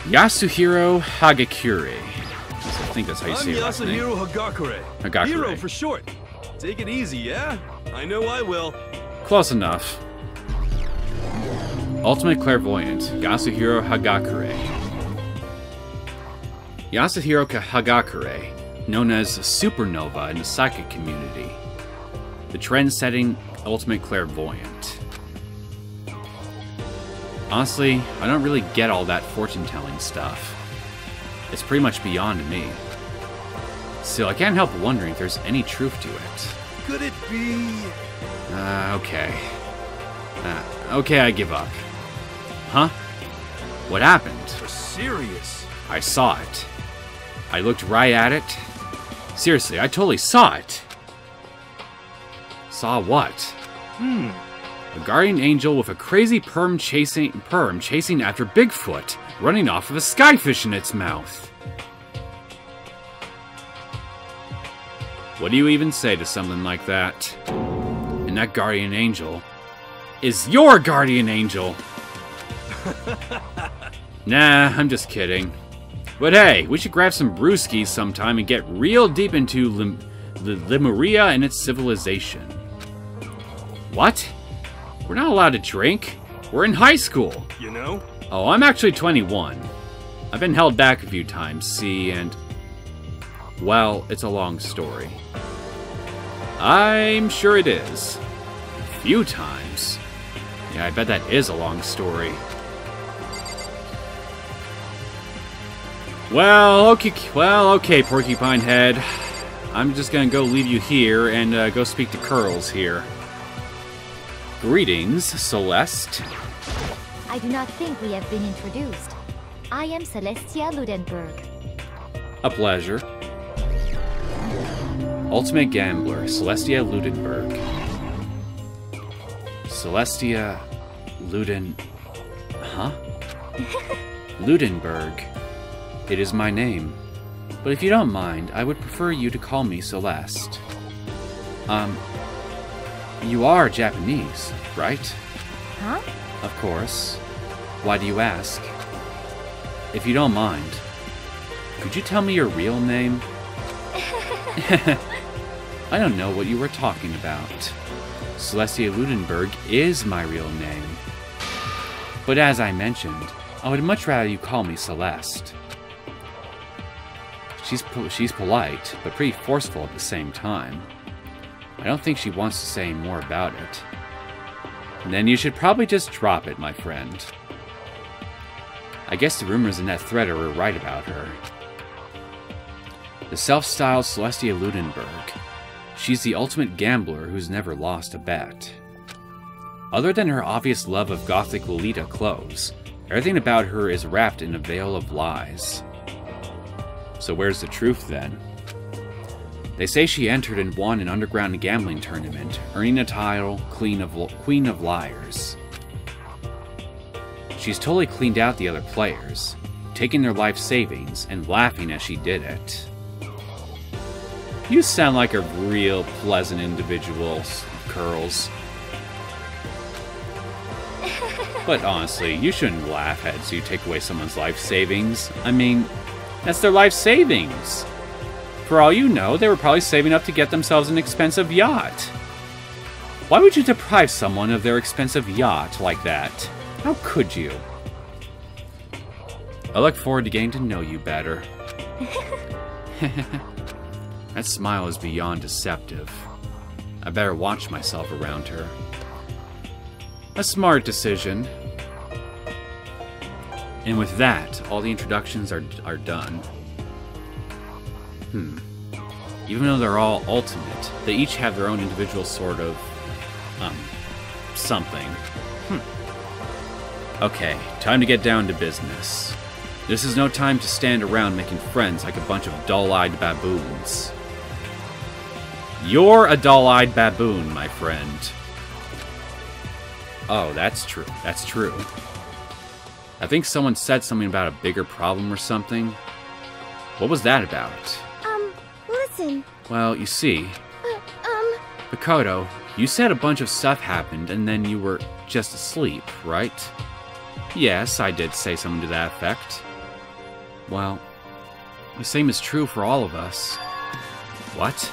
Yasuhiro Hagakure. I think that's how you say it. I'm Yasuhiro Hagakure. Hagakure. Hiro for short. Take it easy, yeah? I know I will. Close enough. Ultimate Clairvoyant, Yasuhiro Hagakure. Yasuhiro Hagakure, known as Supernova in the psychic community. The trend-setting Ultimate Clairvoyant. Honestly, I don't really get all that fortune-telling stuff. It's pretty much beyond me. Still, I can't help wondering if there's any truth to it. Could it be... Okay. Okay, I give up. Huh? What happened? You're serious? I saw it. I looked right at it. Seriously, I totally saw it. Saw what? A guardian angel with a crazy perm chasing after Bigfoot, running off with a skyfish in its mouth. What do you even say to something like that? And that guardian angel is your guardian angel. Nah, I'm just kidding. But hey, we should grab some brewskis sometime and get real deep into Lemuria and its civilization. What? We're not allowed to drink. We're in high school. You know? Oh, I'm actually 21. I've been held back a few times, see, and... well, it's a long story. I'm sure it is. A few times. Yeah, I bet that is a long story. Well, okay, Porcupine Head. I'm just gonna go leave you here and go speak to Curls here. Greetings, Celeste. I do not think we have been introduced. I am Celestia Ludenberg. A pleasure. Ultimate Gambler, Celestia Ludenberg. Celestia Luden... huh? Ludenberg. It is my name. But if you don't mind, I would prefer you to call me Celeste. You are Japanese, right? Huh? Of course. Why do you ask? If you don't mind, could you tell me your real name? I don't know what you were talking about. Celestia Ludenberg is my real name. But as I mentioned, I would much rather you call me Celeste. She's polite, but pretty forceful at the same time. I don't think she wants to say more about it. Then you should probably just drop it, my friend. I guess the rumors in that thread are right about her. The self-styled Celestia Ludenberg. She's the ultimate gambler who's never lost a bet. Other than her obvious love of gothic Lolita clothes, everything about her is wrapped in a veil of lies. So where's the truth then? They say she entered and won an underground gambling tournament, earning a title, Queen of Liars. She's totally cleaned out the other players, taking their life savings and laughing as she did it. You sound like a real pleasant individual, Curls. But honestly, you shouldn't laugh as you take away someone's life savings. I mean, that's their life savings. For all you know, they were probably saving up to get themselves an expensive yacht. Why would you deprive someone of their expensive yacht like that? How could you? I look forward to getting to know you better. That smile is beyond deceptive. I better watch myself around her. A smart decision. And with that, all the introductions are done. Even though they're all ultimate, they each have their own individual sort of, something. Okay, time to get down to business. This is no time to stand around making friends like a bunch of dull-eyed baboons. You're a dull-eyed baboon, my friend. Oh, that's true. That's true. I think someone said something about a bigger problem or something. What was that about? Listen. Well, you see, Makoto, you said a bunch of stuff happened and then you were just asleep, right? Yes, I did say something to that effect. Well, the same is true for all of us. What?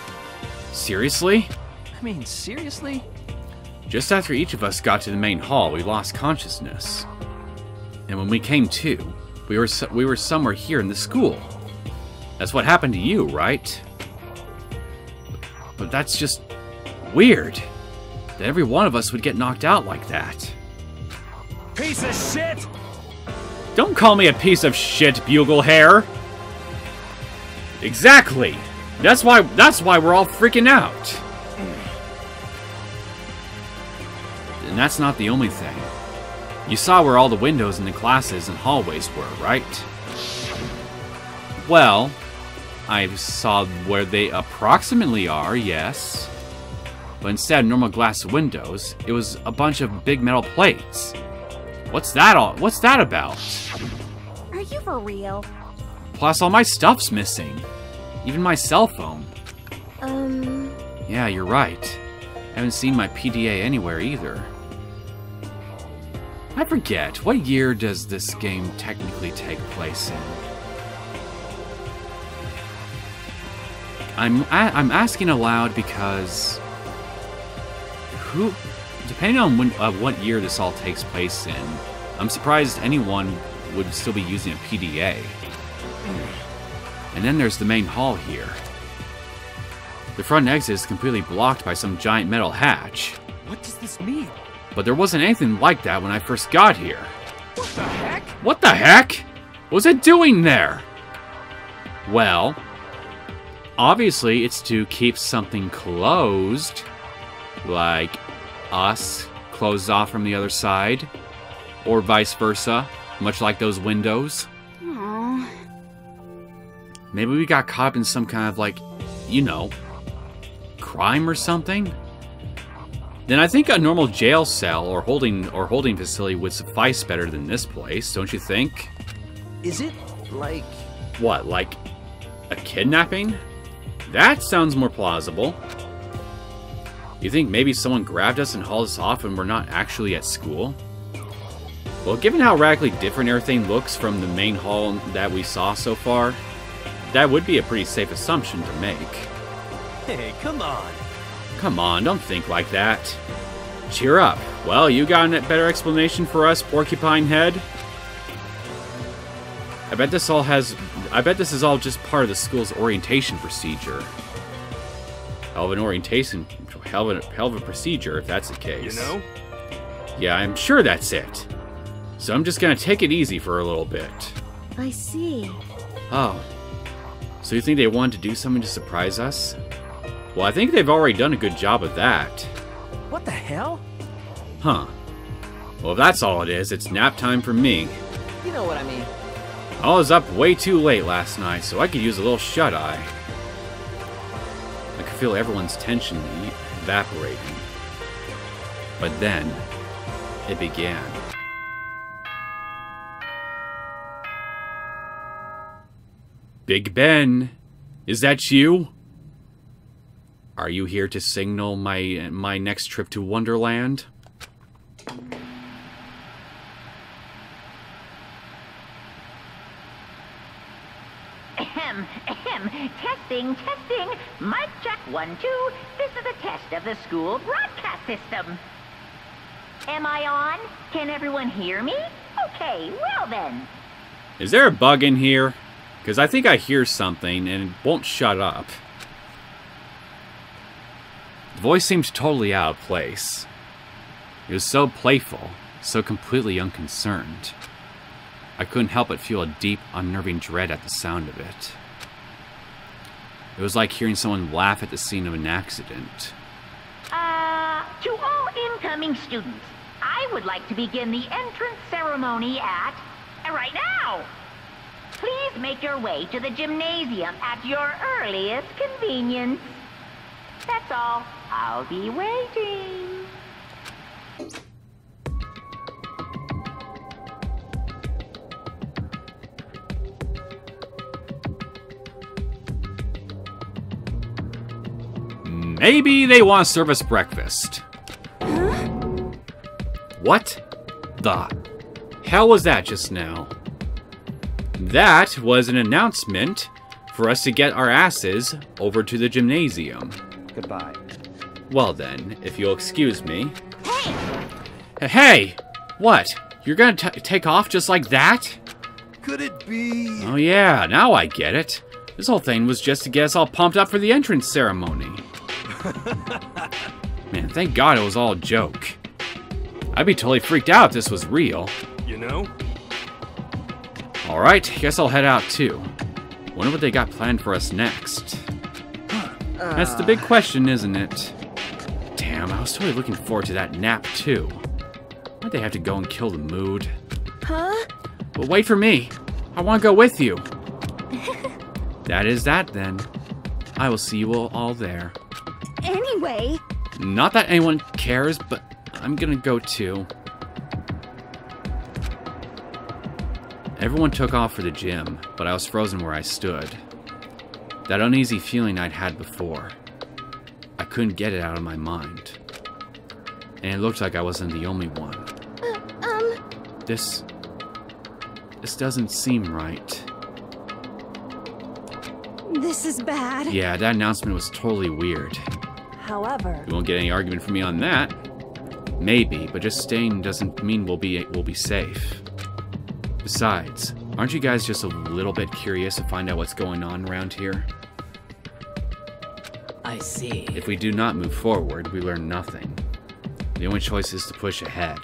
Seriously? I mean, seriously? Just after each of us got to the main hall, we lost consciousness. And when we came to, we were somewhere here in the school. That's what happened to you, right? But that's just weird. That every one of us would get knocked out like that. Piece of shit! Don't call me a piece of shit, Bugle Hair! Exactly! That's why we're all freaking out. And that's not the only thing. You saw where all the windows in the classes and hallways were, right? Well, I saw where they approximately are, yes. But instead of normal glass windows, it was a bunch of big metal plates. What's that about? Are you for real? Plus all my stuff's missing. Even my cell phone. Yeah, you're right. I haven't seen my PDA anywhere either. I forget, what year does this game technically take place in? I'm asking aloud because depending on what year this all takes place in, I'm surprised anyone would still be using a PDA. And then there's the main hall here. The front exit is completely blocked by some giant metal hatch. What does this mean? But there wasn't anything like that when I first got here. What the heck? What the heck? What was it doing there? Well, obviously it's to keep something closed, like us closed off from the other side, or vice versa, much like those windows. Aww. Maybe we got caught in some kind of, like, you know, crime or something? Then I think a normal jail cell or holding facility would suffice better than this place, don't you think? Is it, like... What, like a kidnapping? That sounds more plausible. You think maybe someone grabbed us and hauled us off and we're not actually at school? Well, given how radically different everything looks from the main hall that we saw so far, that would be a pretty safe assumption to make. Hey, come on. Come on, don't think like that. Cheer up. Well, you got a better explanation for us, Porcupine Head? I bet this is all just part of the school's orientation procedure. Hell of a procedure, if that's the case. You know? Yeah, I'm sure that's it. So I'm just gonna take it easy for a little bit. I see. Oh. So you think they wanted to do something to surprise us? Well, I think they've already done a good job of that. What the hell? Huh. Well, if that's all it is, it's nap time for me. You know what I mean. I was up way too late last night, so I could use a little shut-eye. I could feel everyone's tension evaporating. But then, it began. Big Ben, is that you? Are you here to signal my next trip to Wonderland? Ahem, ahem. Testing, testing. Mic check 1, 2. This is a test of the school broadcast system. Am I on? Can everyone hear me? Okay, well then. Is there a bug in here? Because I think I hear something and it won't shut up. The voice seemed totally out of place. It was so playful, so completely unconcerned. I couldn't help but feel a deep, unnerving dread at the sound of it. It was like hearing someone laugh at the scene of an accident. To all incoming students, I would like to begin the entrance ceremony right now. Please make your way to the gymnasium at your earliest convenience. That's all. I'll be waiting. Maybe they want to serve us breakfast. Huh? What the hell was that just now? That was an announcement for us to get our asses over to the gymnasium. Goodbye. Well then, if you'll excuse me. Hey! Hey! What? You're gonna take off just like that? Could it be? Oh yeah, now I get it. This whole thing was just to get us all pumped up for the entrance ceremony. Man, thank God it was all a joke. I'd be totally freaked out if this was real. You know? Alright, guess I'll head out too. Wonder what they got planned for us next. That's the big question, isn't it? Damn, I was totally looking forward to that nap too. Why'd they have to go and kill the mood? Huh? But wait for me. I want to go with you. That is that then. I will see you all there. Anyway. Not that anyone cares, but I'm gonna go too. Everyone took off for the gym, but I was frozen where I stood. That uneasy feeling I'd had before. I couldn't get it out of my mind. And it looked like I wasn't the only one. This doesn't seem right. This is bad. Yeah, that announcement was totally weird. However, You won't get any argument from me on that. Maybe, but just staying doesn't mean we'll be safe. Besides, aren't you guys just a little bit curious to find out what's going on around here? I see. If we do not move forward, we learn nothing. The only choice is to push ahead.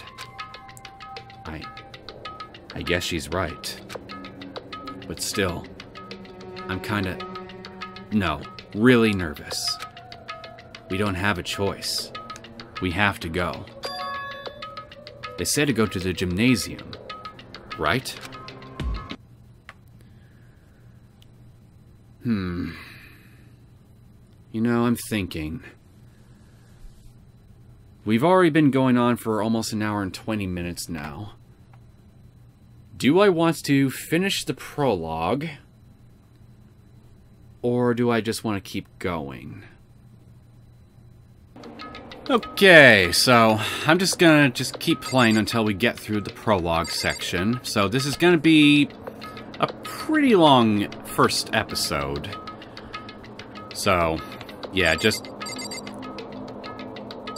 I guess she's right. But still, I'm really nervous. We don't have a choice. We have to go. They said to go to the gymnasium, right? You know, I'm thinking. We've already been going on for almost an hour and 20 minutes now. Do I want to finish the prologue? Or do I just want to keep going? Okay, so I'm just gonna keep playing until we get through the prologue section. So this is gonna be a pretty long first episode. So, yeah, just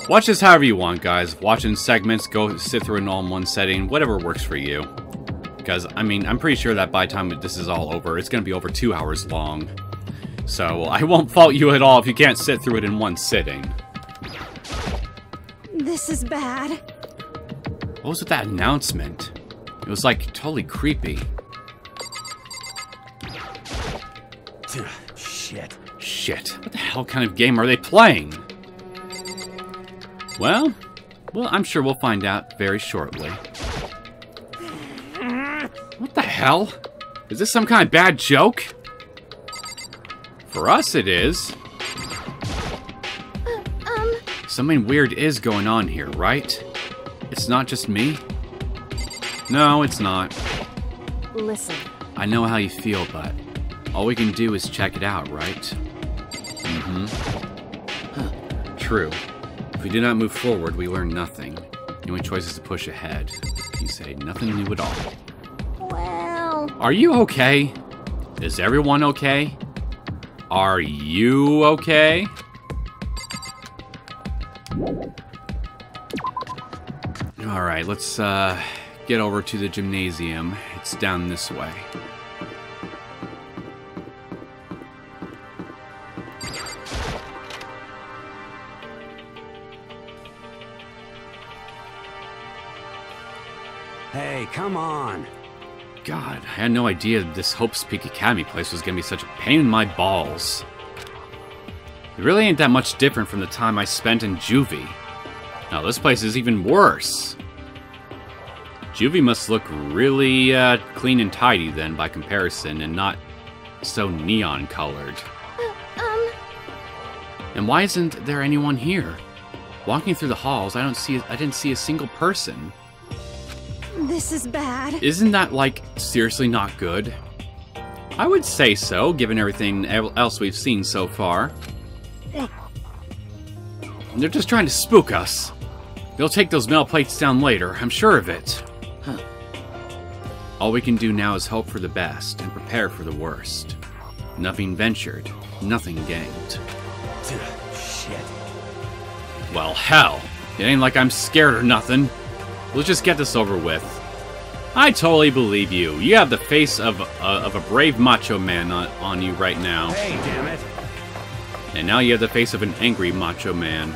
watch this however you want, guys. Watch in segments, go sit through it all in one setting, whatever works for you. Because, I mean, I'm pretty sure that by the time this is all over, it's going to be over 2 hours long. So, I won't fault you at all if you can't sit through it in one sitting. This is bad. What was with that announcement? It was, like, totally creepy. Shit. Shit. What the hell kind of game are they playing? Well, I'm sure we'll find out very shortly. What the hell? Is this some kind of bad joke? For us, it is. Something weird is going on here, right? It's not just me? No, it's not. Listen. I know how you feel, but all we can do is check it out, right? True. If we do not move forward, we learn nothing. The only choice is to push ahead. You say nothing new at all. Well... Are you okay? Is everyone okay? Are you okay? Alright, let's get over to the gymnasium. It's down this way. Hey, come on. God, I had no idea this Hope's Peak Academy place was gonna be such a pain in my balls. It really ain't that much different from the time I spent in Juvie. Now this place is even worse. Juvie must look really clean and tidy then by comparison, and not so neon colored. And why isn't there anyone here? Walking through the halls, I didn't see a single person. This is bad. Isn't that, like, seriously not good? I would say so, given everything else we've seen so far. They're just trying to spook us. They'll take those metal plates down later, I'm sure of it. All we can do now is hope for the best and prepare for the worst. Nothing ventured, nothing gained. Shit. Well, hell. It ain't like I'm scared or nothing. Let's just get this over with. I totally believe you. You have the face of a brave macho man on you right now. Hey, damn it. And now you have the face of an angry macho man.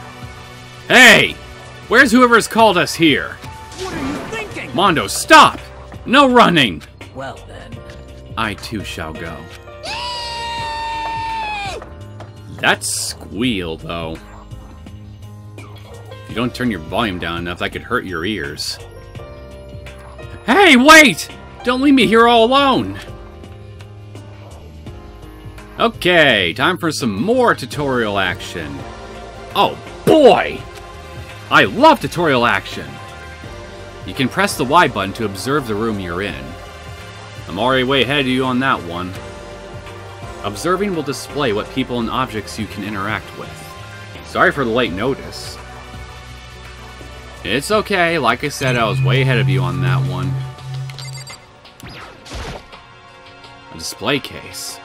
Hey! Where's whoever's called us here? What are you thinking? Mondo, stop! No running! Well then. I too shall go. That squeal, though. If you don't turn your volume down enough, that could hurt your ears. Hey, wait! Don't leave me here all alone! Okay, time for some more tutorial action. Oh, boy! I love tutorial action! You can press the Y button to observe the room you're in. I'm already way ahead of you on that one. Observing will display what people and objects you can interact with. Sorry for the late notice. It's okay, like I said, I was way ahead of you on that one. A display case.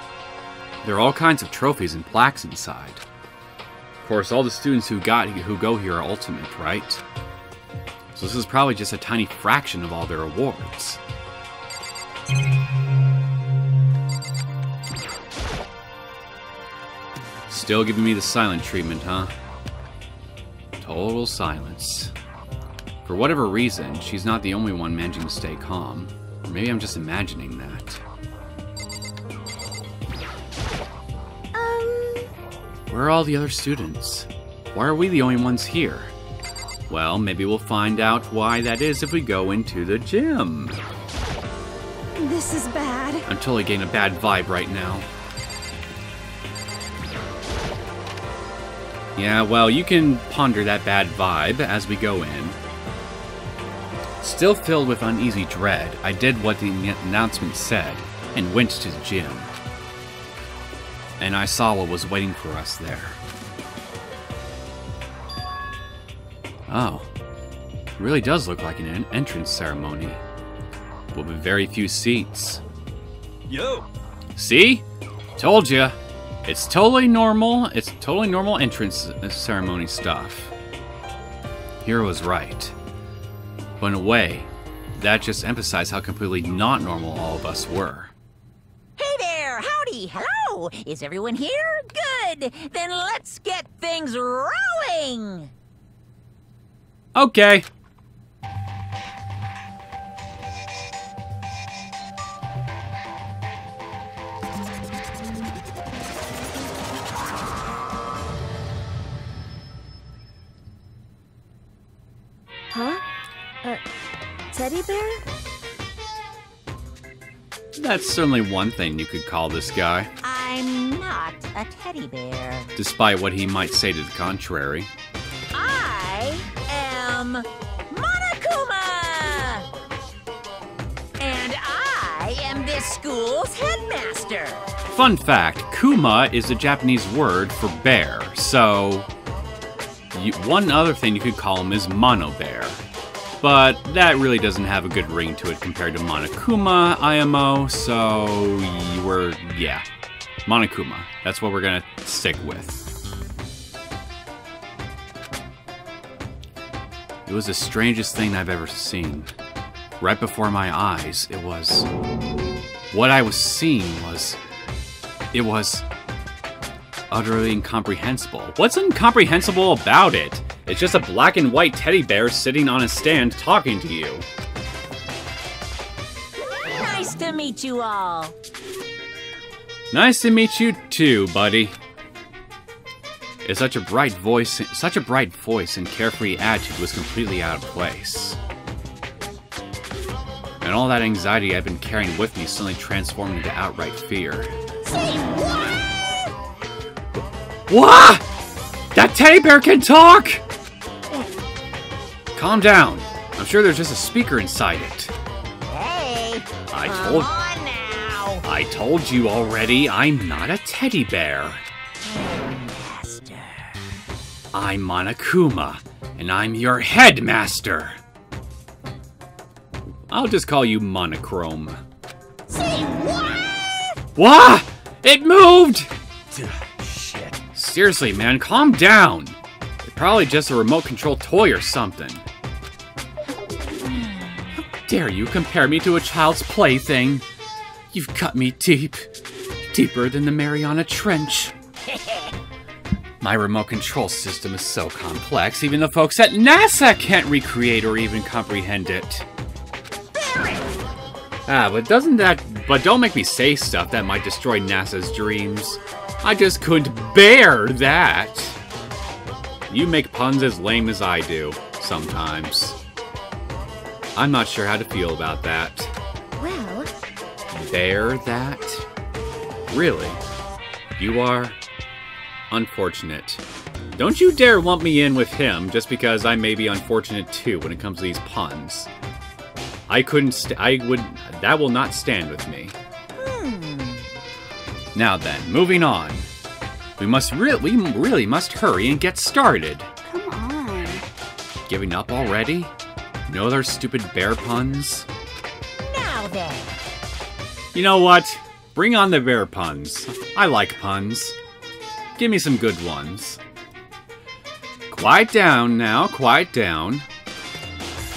There are all kinds of trophies and plaques inside. Of course, all the students who go here are ultimate, right? So this is probably just a tiny fraction of all their awards. Still giving me the silent treatment, huh? Total silence. For whatever reason, she's not the only one managing to stay calm. Or maybe I'm just imagining that. Where are all the other students? Why are we the only ones here? Well, maybe we'll find out why that is if we go into the gym. This is bad. I'm totally getting a bad vibe right now. Yeah, well, you can ponder that bad vibe as we go in. Still filled with uneasy dread, I did what the announcement said and went to the gym. And I saw what was waiting for us there. Oh, it really does look like an entrance ceremony, but with very few seats. Yo. See? Told ya. It's totally normal. It's totally normal entrance ceremony stuff. Hero was right. But in a way, that just emphasized how completely not normal all of us were. Hey there! Howdy! Hello! Is everyone here? Good! Then let's get things rolling! Okay. Huh? Teddy bear? That's certainly one thing you could call this guy, I'm not a teddy bear. despite what he might say to the contrary. I am Monokuma! And I am this school's headmaster. Fun fact, Kuma is a Japanese word for bear, so one other thing you could call him is Mono Bear. But that really doesn't have a good ring to it compared to Monokuma IMO, so yeah. Monokuma. That's what we're gonna stick with. It was the strangest thing I've ever seen. Right before my eyes, it was... What I was seeing was... It was... utterly incomprehensible. What's incomprehensible about it? It's just a black and white teddy bear sitting on a stand talking to you. Nice to meet you all. Nice to meet you too, buddy. It's such a bright voice and carefree attitude was completely out of place. And all that anxiety I've been carrying with me suddenly transformed into outright fear. Say what? What? That teddy bear can talk! Calm down. I'm sure there's just a speaker inside it. Hey, Come on now. I told you already, I'm not a teddy bear. Master. I'm Monokuma, and I'm your headmaster. I'll just call you Monochrome. Say what? What? It moved! Shit. Seriously, man, calm down. It's probably just a remote control toy or something. How dare you compare me to a child's plaything? You've cut me deep. Deeper than the Mariana Trench. My remote control system is so complex, even the folks at NASA can't recreate or even comprehend it. But don't make me say stuff that might destroy NASA's dreams. I just couldn't bear that. You make puns as lame as I do, sometimes. I'm not sure how to feel about that. Well... Bear that? Really? You are... unfortunate. Don't you dare lump me in with him just because I may be unfortunate too when it comes to these puns. That will not stand with me. Now then, moving on. We really must hurry and get started. Come on. Giving up already? No other stupid bear puns? Now then. You know what? Bring on the bear puns. I like puns. Give me some good ones. Quiet down now, quiet down.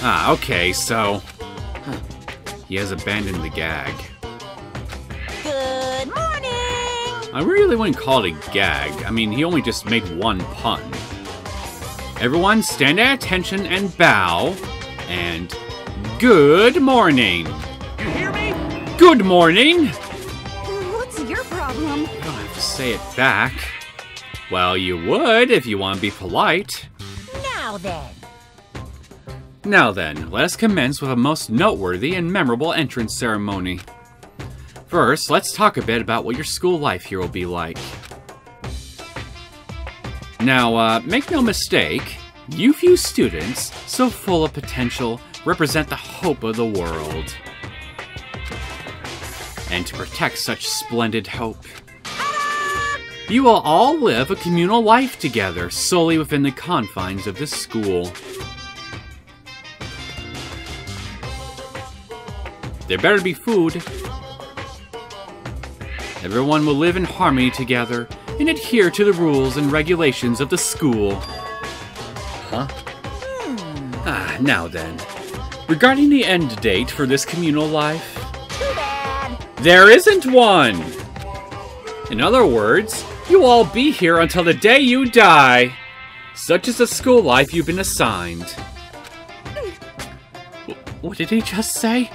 Ah, okay, so... He has abandoned the gag. Good morning! I really wouldn't call it a gag. I mean, he only just made one pun. Everyone stand at attention and bow. And good morning. You hear me? Good morning. What's your problem? You don't have to say it back. Well, you would if you want to be polite. Now then. Now then, let us commence with a most noteworthy and memorable entrance ceremony. First, let's talk a bit about what your school life here will be like. Now, make no mistake, you few students, so full of potential, represent the hope of the world. And to protect such splendid hope, you will all live a communal life together, solely within the confines of this school. There better be food. Everyone will live in harmony together and adhere to the rules and regulations of the school. Huh? Now then. Regarding the end date for this communal life... Too bad. There isn't one! In other words, you'll all be here until the day you die. Such is the school life you've been assigned. What did he just say?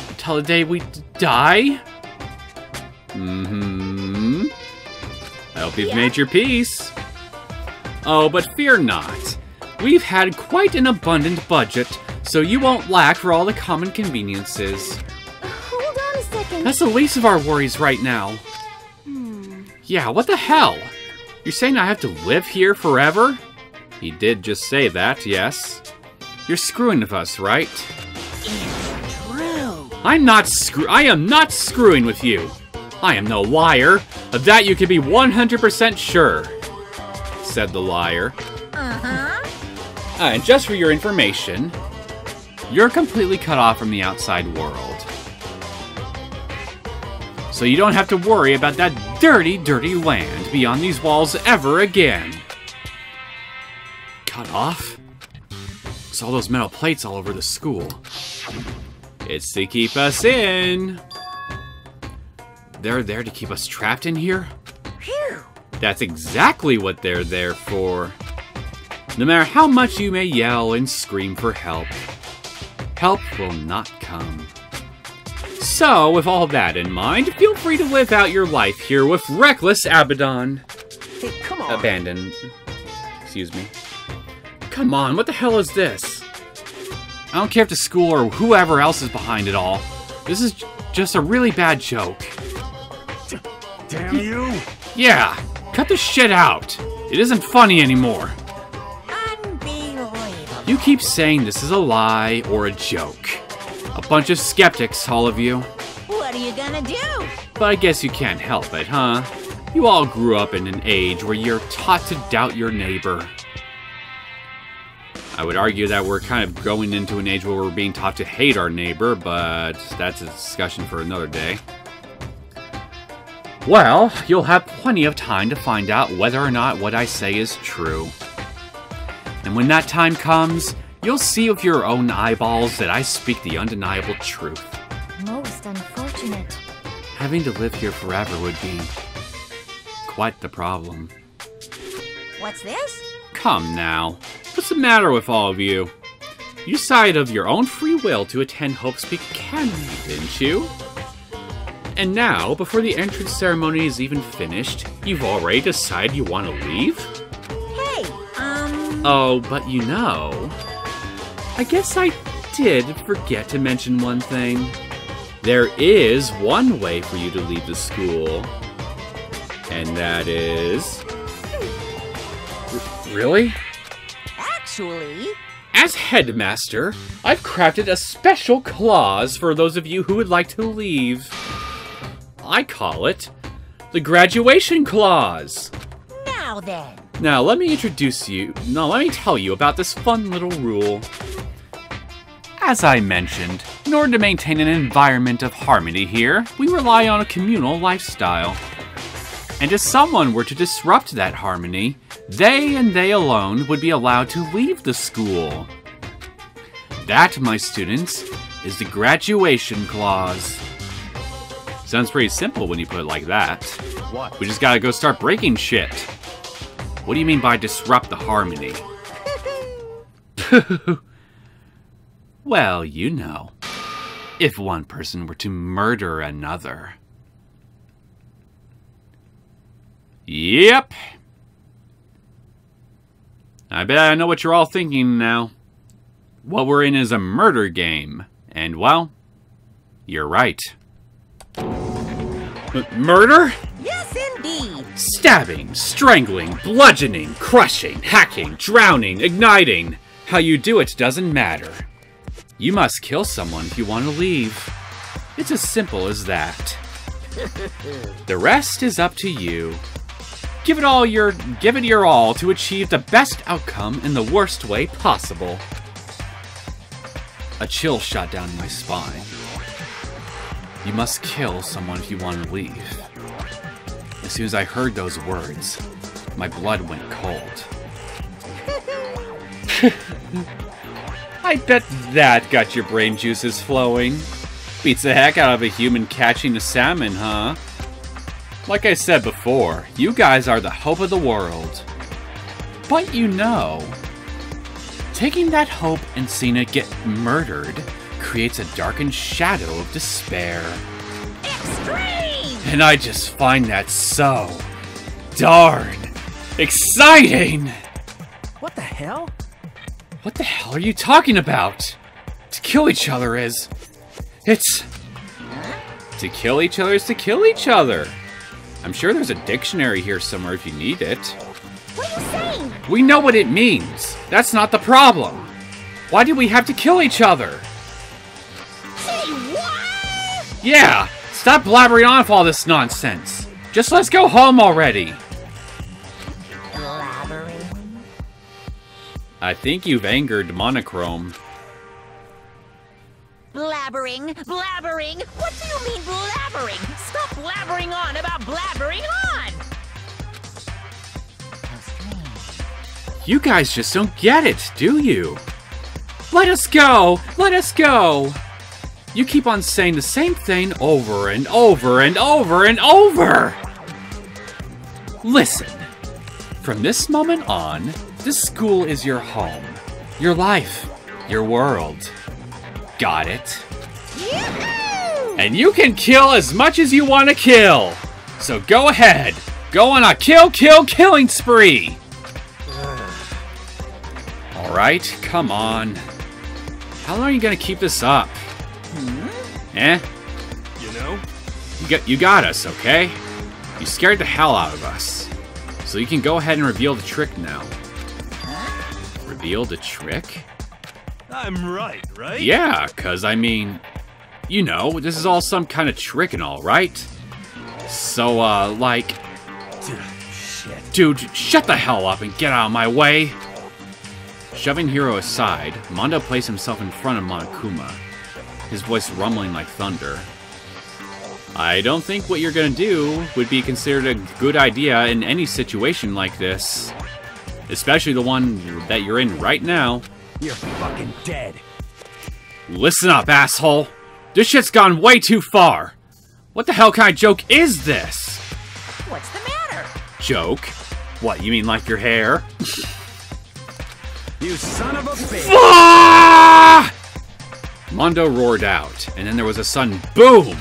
Until the day we die? I hope you've made your peace. Oh, but fear not. We've had quite an abundant budget, so you won't lack for all the common conveniences. Hold on a second. That's the least of our worries right now. Yeah, what the hell? You're saying I have to live here forever? He did just say that, yes. You're screwing with us, right? It's true. I am not screwing with you. I am no liar. Of that you can be 100% sure, said the liar. And just for your information, you're completely cut off from the outside world. So you don't have to worry about that dirty, dirty land beyond these walls ever again. Cut off? It's all those metal plates all over the school. It's to keep us in. They're there to keep us trapped in here? Phew. That's exactly what they're there for. No matter how much you may yell and scream for help, help will not come. So, with all that in mind, feel free to live out your life here with reckless Abaddon. Hey, come on. Abandon. Excuse me. Come on, what the hell is this? I don't care if the school or whoever else is behind it all. This is just a really bad joke. Damn you! Yeah, cut the shit out. It isn't funny anymore. Unbelievable. You keep saying this is a lie or a joke. A bunch of skeptics, all of you. What are you gonna do? But I guess you can't help it, huh? You all grew up in an age where you're taught to doubt your neighbor. I would argue that we're kind of going into an age where we're being taught to hate our neighbor, but that's a discussion for another day. Well, you'll have plenty of time to find out whether or not what I say is true. And when that time comes, you'll see with your own eyeballs that I speak the undeniable truth. Most unfortunate. Having to live here forever would be quite the problem. What's this? Come now. What's the matter with all of you? You decided of your own free will to attend Hope Speak Academy, didn't you? And now, before the entrance ceremony is even finished, you've already decided you want to leave? Hey, Oh, but you know... I guess I did forget to mention one thing. There is one way for you to leave the school. And that is... Really? Actually... As headmaster, I've crafted a special clause for those of you who would like to leave. I call it the graduation clause. Now then. Now let me tell you about this fun little rule. As I mentioned, in order to maintain an environment of harmony here, we rely on a communal lifestyle. And if someone were to disrupt that harmony, they and they alone would be allowed to leave the school. That, my students, is the graduation clause. Sounds pretty simple when you put it like that. What? We just gotta go start breaking shit. What do you mean by disrupt the harmony? Well, you know. If one person were to murder another. Yep. I bet I know what you're all thinking now. What we're in is a murder game. And, well, you're right. Murder? Yes, indeed. Stabbing, strangling, bludgeoning, crushing, hacking, drowning, igniting. How you do it doesn't matter. You must kill someone if you want to leave. It's as simple as that. The rest is up to you. Give it your all to achieve the best outcome in the worst way possible. A chill shot down my spine. You must kill someone if you want to leave. As soon as I heard those words, my blood went cold. I bet that got your brain juices flowing. Beats the heck out of a human catching a salmon, huh? Like I said before, you guys are the hope of the world. But you know, taking that hope and seeing it get murdered creates a darkened shadow of despair. Extreme! And I just find that so darn exciting! What the hell? What the hell are you talking about? To kill each other is... It's... To kill each other is to kill each other. I'm sure there's a dictionary here somewhere if you need it. What are you saying? We know what it means. That's not the problem. Why do we have to kill each other? Say what? Yeah, stop blabbering on with all this nonsense. Just let's go home already. Blabbering? I think you've angered Monochrome. Blabbering? Blabbering? What do you mean blabbering? Stop blabbering on about blabbering on! You guys just don't get it, do you? Let us go! Let us go! You keep on saying the same thing over and over and over and over! Listen, from this moment on, this school is your home, your life, your world. Got it? Yoo-hoo! And you can kill as much as you want to kill! So go ahead, go on a killing spree! Alright, come on. How long are you gonna keep this up? Eh? You know? You got us, okay? You scared the hell out of us. So you can go ahead and reveal the trick now. Reveal the trick? I'm right, right? Yeah, cause I mean, you know, this is all some kind of trick and all, right? So, like... Dude, shut the hell up and get out of my way! Shoving Hiro aside, Mondo placed himself in front of Monokuma, his voice rumbling like thunder. I don't think what you're gonna do would be considered a good idea in any situation like this. Especially the one that you're in right now. You're fucking dead. Listen up, asshole! This shit's gone way too far! What the hell kind of joke is this? What's the matter? Joke? What, you mean like your hair? You son of a bitch! Ah! Mondo roared out, and then there was a sudden BOOM!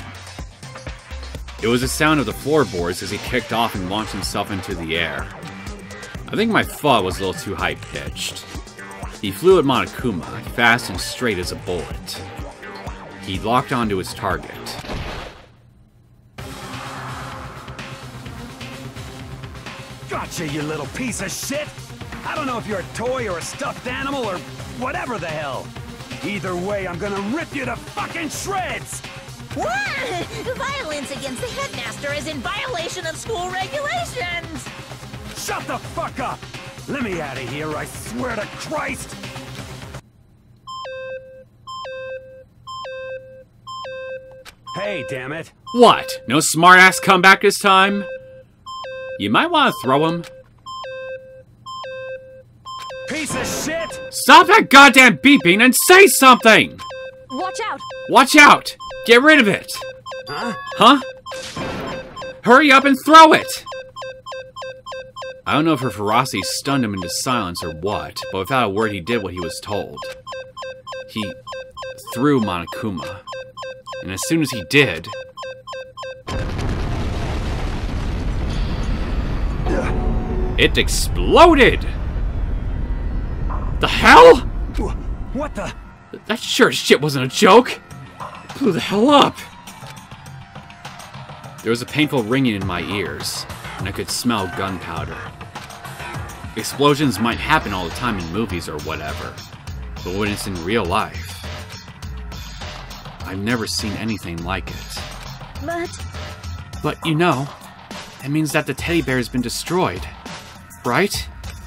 It was the sound of the floorboards as he kicked off and launched himself into the air. I think my thought was a little too high-pitched. He flew at Monokuma, fast and straight as a bullet. He locked onto his target. Gotcha, you little piece of shit! I don't know if you're a toy or a stuffed animal or whatever the hell. Either way, I'm gonna rip you to fucking shreds! What? Violence against the headmaster is in violation of school regulations! Shut the fuck up! Let me out of here, I swear to Christ! Hey, damn it. What? No smartass comeback this time? You might want to throw him. Piece of shit! Stop that goddamn beeping and say something! Watch out! Watch out! Get rid of it! Huh? Huh? Hurry up and throw it! I don't know if her ferocity stunned him into silence or what, but without a word he did what he was told. He threw Monokuma. And as soon as he did... It exploded! The hell? What the? That sure as shit wasn't a joke! It blew the hell up! There was a painful ringing in my ears, and I could smell gunpowder. Explosions might happen all the time in movies or whatever, but when it's in real life, I've never seen anything like it. But you know, that means that the teddy bear has been destroyed, right?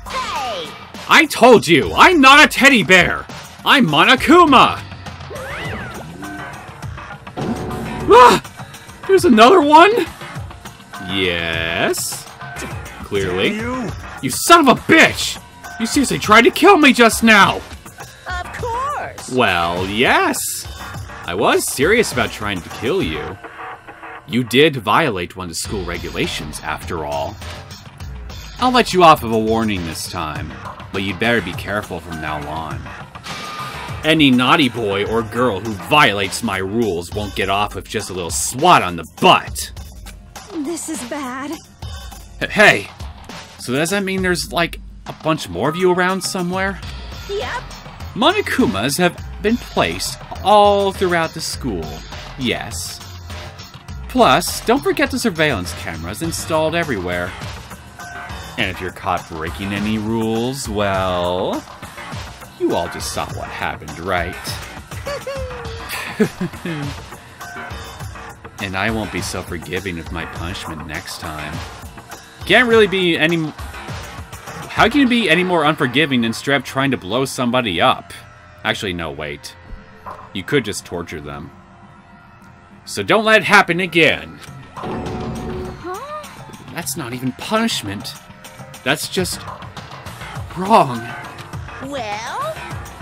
Hey! I told you, I'm not a teddy bear! I'm Monokuma! Ah! There's another one? Yes. Clearly. You son of a bitch! You seriously tried to kill me just now! Of course! Well, yes. I was serious about trying to kill you. You did violate one of the school regulations, after all. I'll let you off of a warning this time, but you'd better be careful from now on. Any naughty boy or girl who violates my rules won't get off with just a little swat on the butt. This is bad. Hey, so does that mean there's like a bunch more of you around somewhere? Yep. Monokumas have been placed all throughout the school, yes. Plus, don't forget the surveillance cameras installed everywhere. And if you're caught breaking any rules, well, you all just saw what happened, right? And I won't be so forgiving of my punishment next time. Can't really be any... How can you be any more unforgiving than straight up trying to blow somebody up? Actually, no, wait. You could just torture them. So don't let it happen again. Huh? That's not even punishment. That's just... wrong. Well?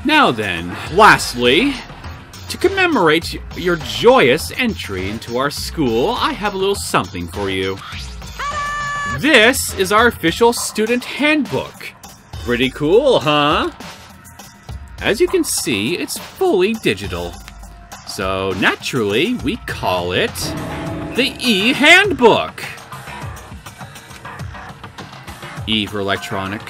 Now then, lastly, to commemorate your joyous entry into our school, I have a little something for you. This is our official student handbook. Pretty cool, huh? As you can see, it's fully digital. So naturally, we call it the E-Handbook. E for electronic.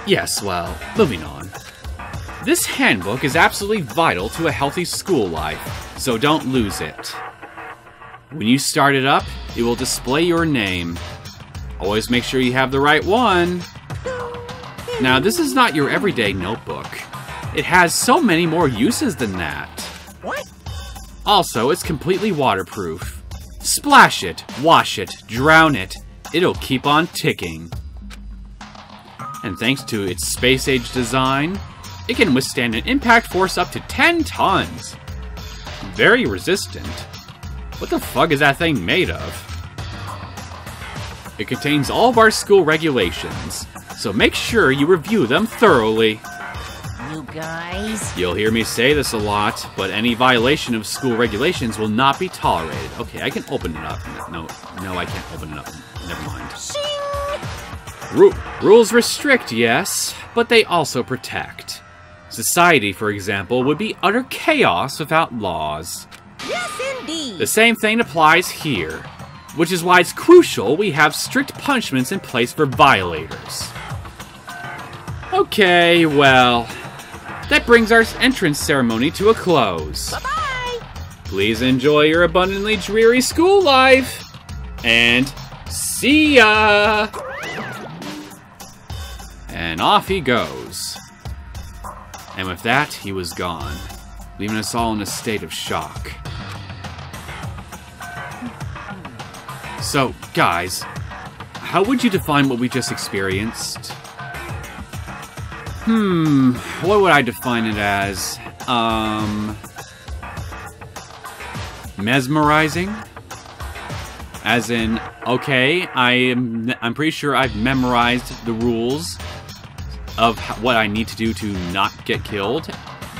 Yes, well, moving on. This handbook is absolutely vital to a healthy school life, so don't lose it. When you start it up, it will display your name. Always make sure you have the right one. Now, this is not your everyday notebook. It has so many more uses than that. What? Also, it's completely waterproof. Splash it, wash it, drown it. It'll keep on ticking. And thanks to its space-age design, it can withstand an impact force up to 10 tons. Very resistant. What the fuck is that thing made of? It contains all of our school regulations, so make sure you review them thoroughly. You guys? You'll hear me say this a lot, but any violation of school regulations will not be tolerated. Okay, I can open it up. No, I can't open it up. Never mind. Rules restrict, yes, but they also protect. Society, for example, would be utter chaos without laws. Yes, indeed. The same thing applies here, which is why it's crucial we have strict punishments in place for violators. Okay, well, that brings our entrance ceremony to a close. Bye-bye. Please enjoy your abundantly dreary school life, and see ya! And off he goes. And with that, he was gone, leaving us all in a state of shock. So, guys, how would you define what we just experienced? What would I define it as? Mesmerizing? As in, okay, I'm pretty sure I've memorized the rules of what I need to do to not get killed,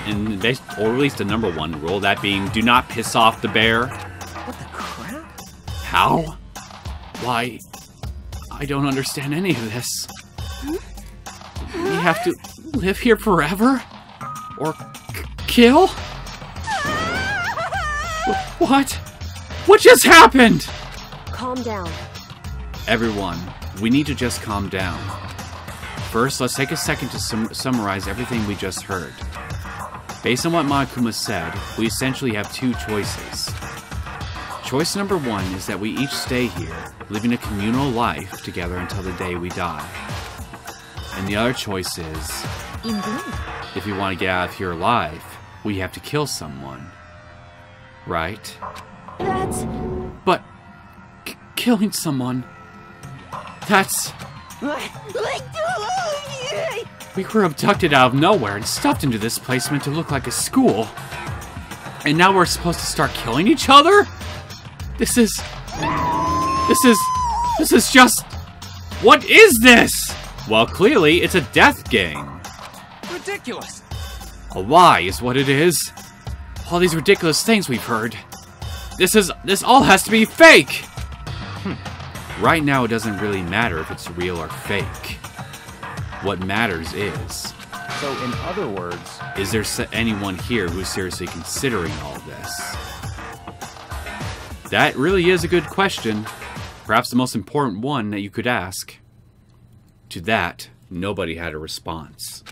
and or at least the number one rule, that being, do not piss off the bear. What the crap? How? Why? I don't understand any of this. We have to live here forever? Or kill? What? What just happened? Calm down. Everyone, we need to just calm down. First, let's take a second to summarize everything we just heard. Based on what Monokuma said, we essentially have two choices. Choice number one is that we each stay here, living a communal life together until the day we die. And the other choice is, Indeed. if you want to get out of here alive, we have to kill someone. Right? That's... But killing someone, that's... We were abducted out of nowhere and stuffed into this place meant to look like a school. And now we're supposed to start killing each other? This is just... What is this? Well, clearly, it's a death game. Ridiculous. A lie is what it is. All these ridiculous things we've heard. This all has to be fake! Right now, it doesn't really matter if it's real or fake. What matters is... So, in other words... Is there anyone here who's seriously considering all this? That really is a good question. Perhaps the most important one that you could ask. To that, nobody had a response.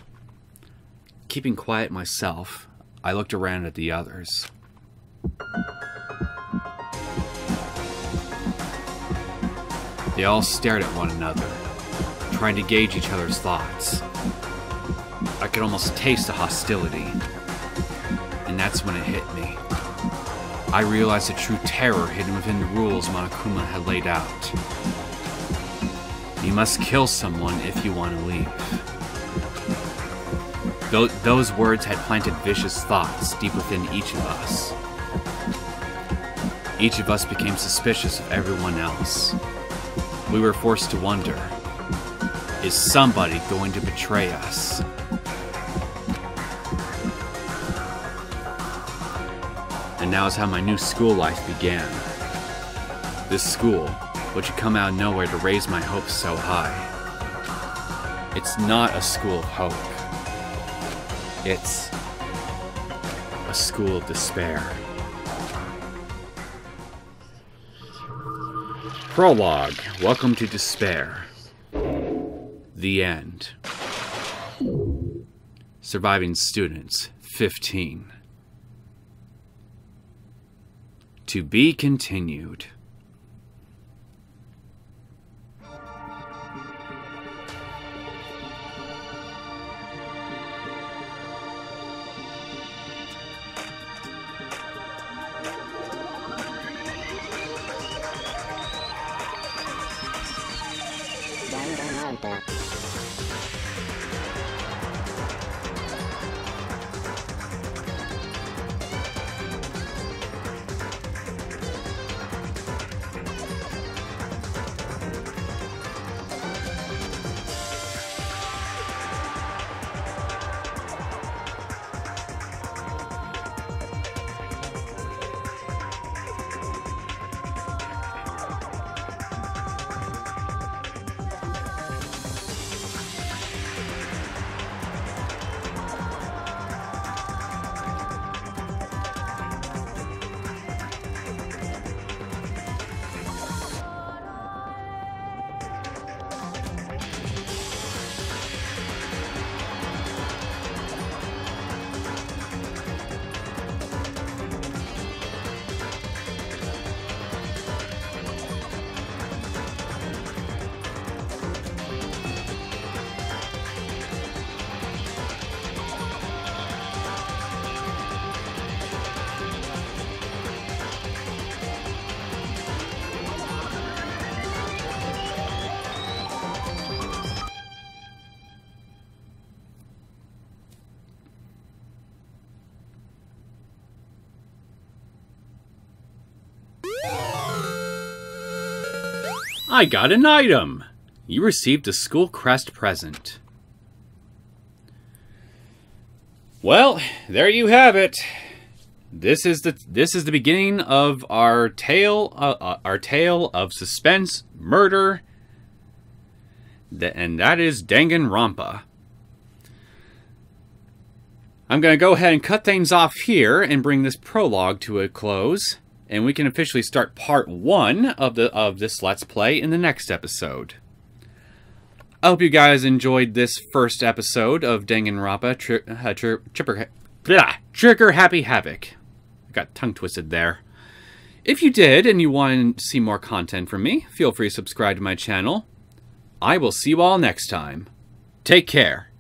Keeping quiet myself, I looked around at the others. They all stared at one another, trying to gauge each other's thoughts. I could almost taste the hostility. And that's when it hit me. I realized the true terror hidden within the rules Monokuma had laid out. You must kill someone if you want to leave. Those words had planted vicious thoughts deep within each of us. Each of us became suspicious of everyone else. We were forced to wonder, is somebody going to betray us? And now is how my new school life began. This school, which had come out of nowhere to raise my hopes so high. It's not a school of hope. It's a school of despair. Prologue. Welcome to Despair. The end. Surviving students, 15. To be continued. Danganronpa. I got an item! You received a school crest present. Well, there you have it. This is the beginning of our tale of suspense, murder, and that is Danganronpa. I'm going to go ahead and cut things off here and bring this prologue to a close. And we can officially start part 1 of this Let's Play in the next episode. I hope you guys enjoyed this first episode of Danganronpa Trigger Happy Havoc. I got tongue twisted there. If you did and you want to see more content from me, feel free to subscribe to my channel. I will see you all next time. Take care.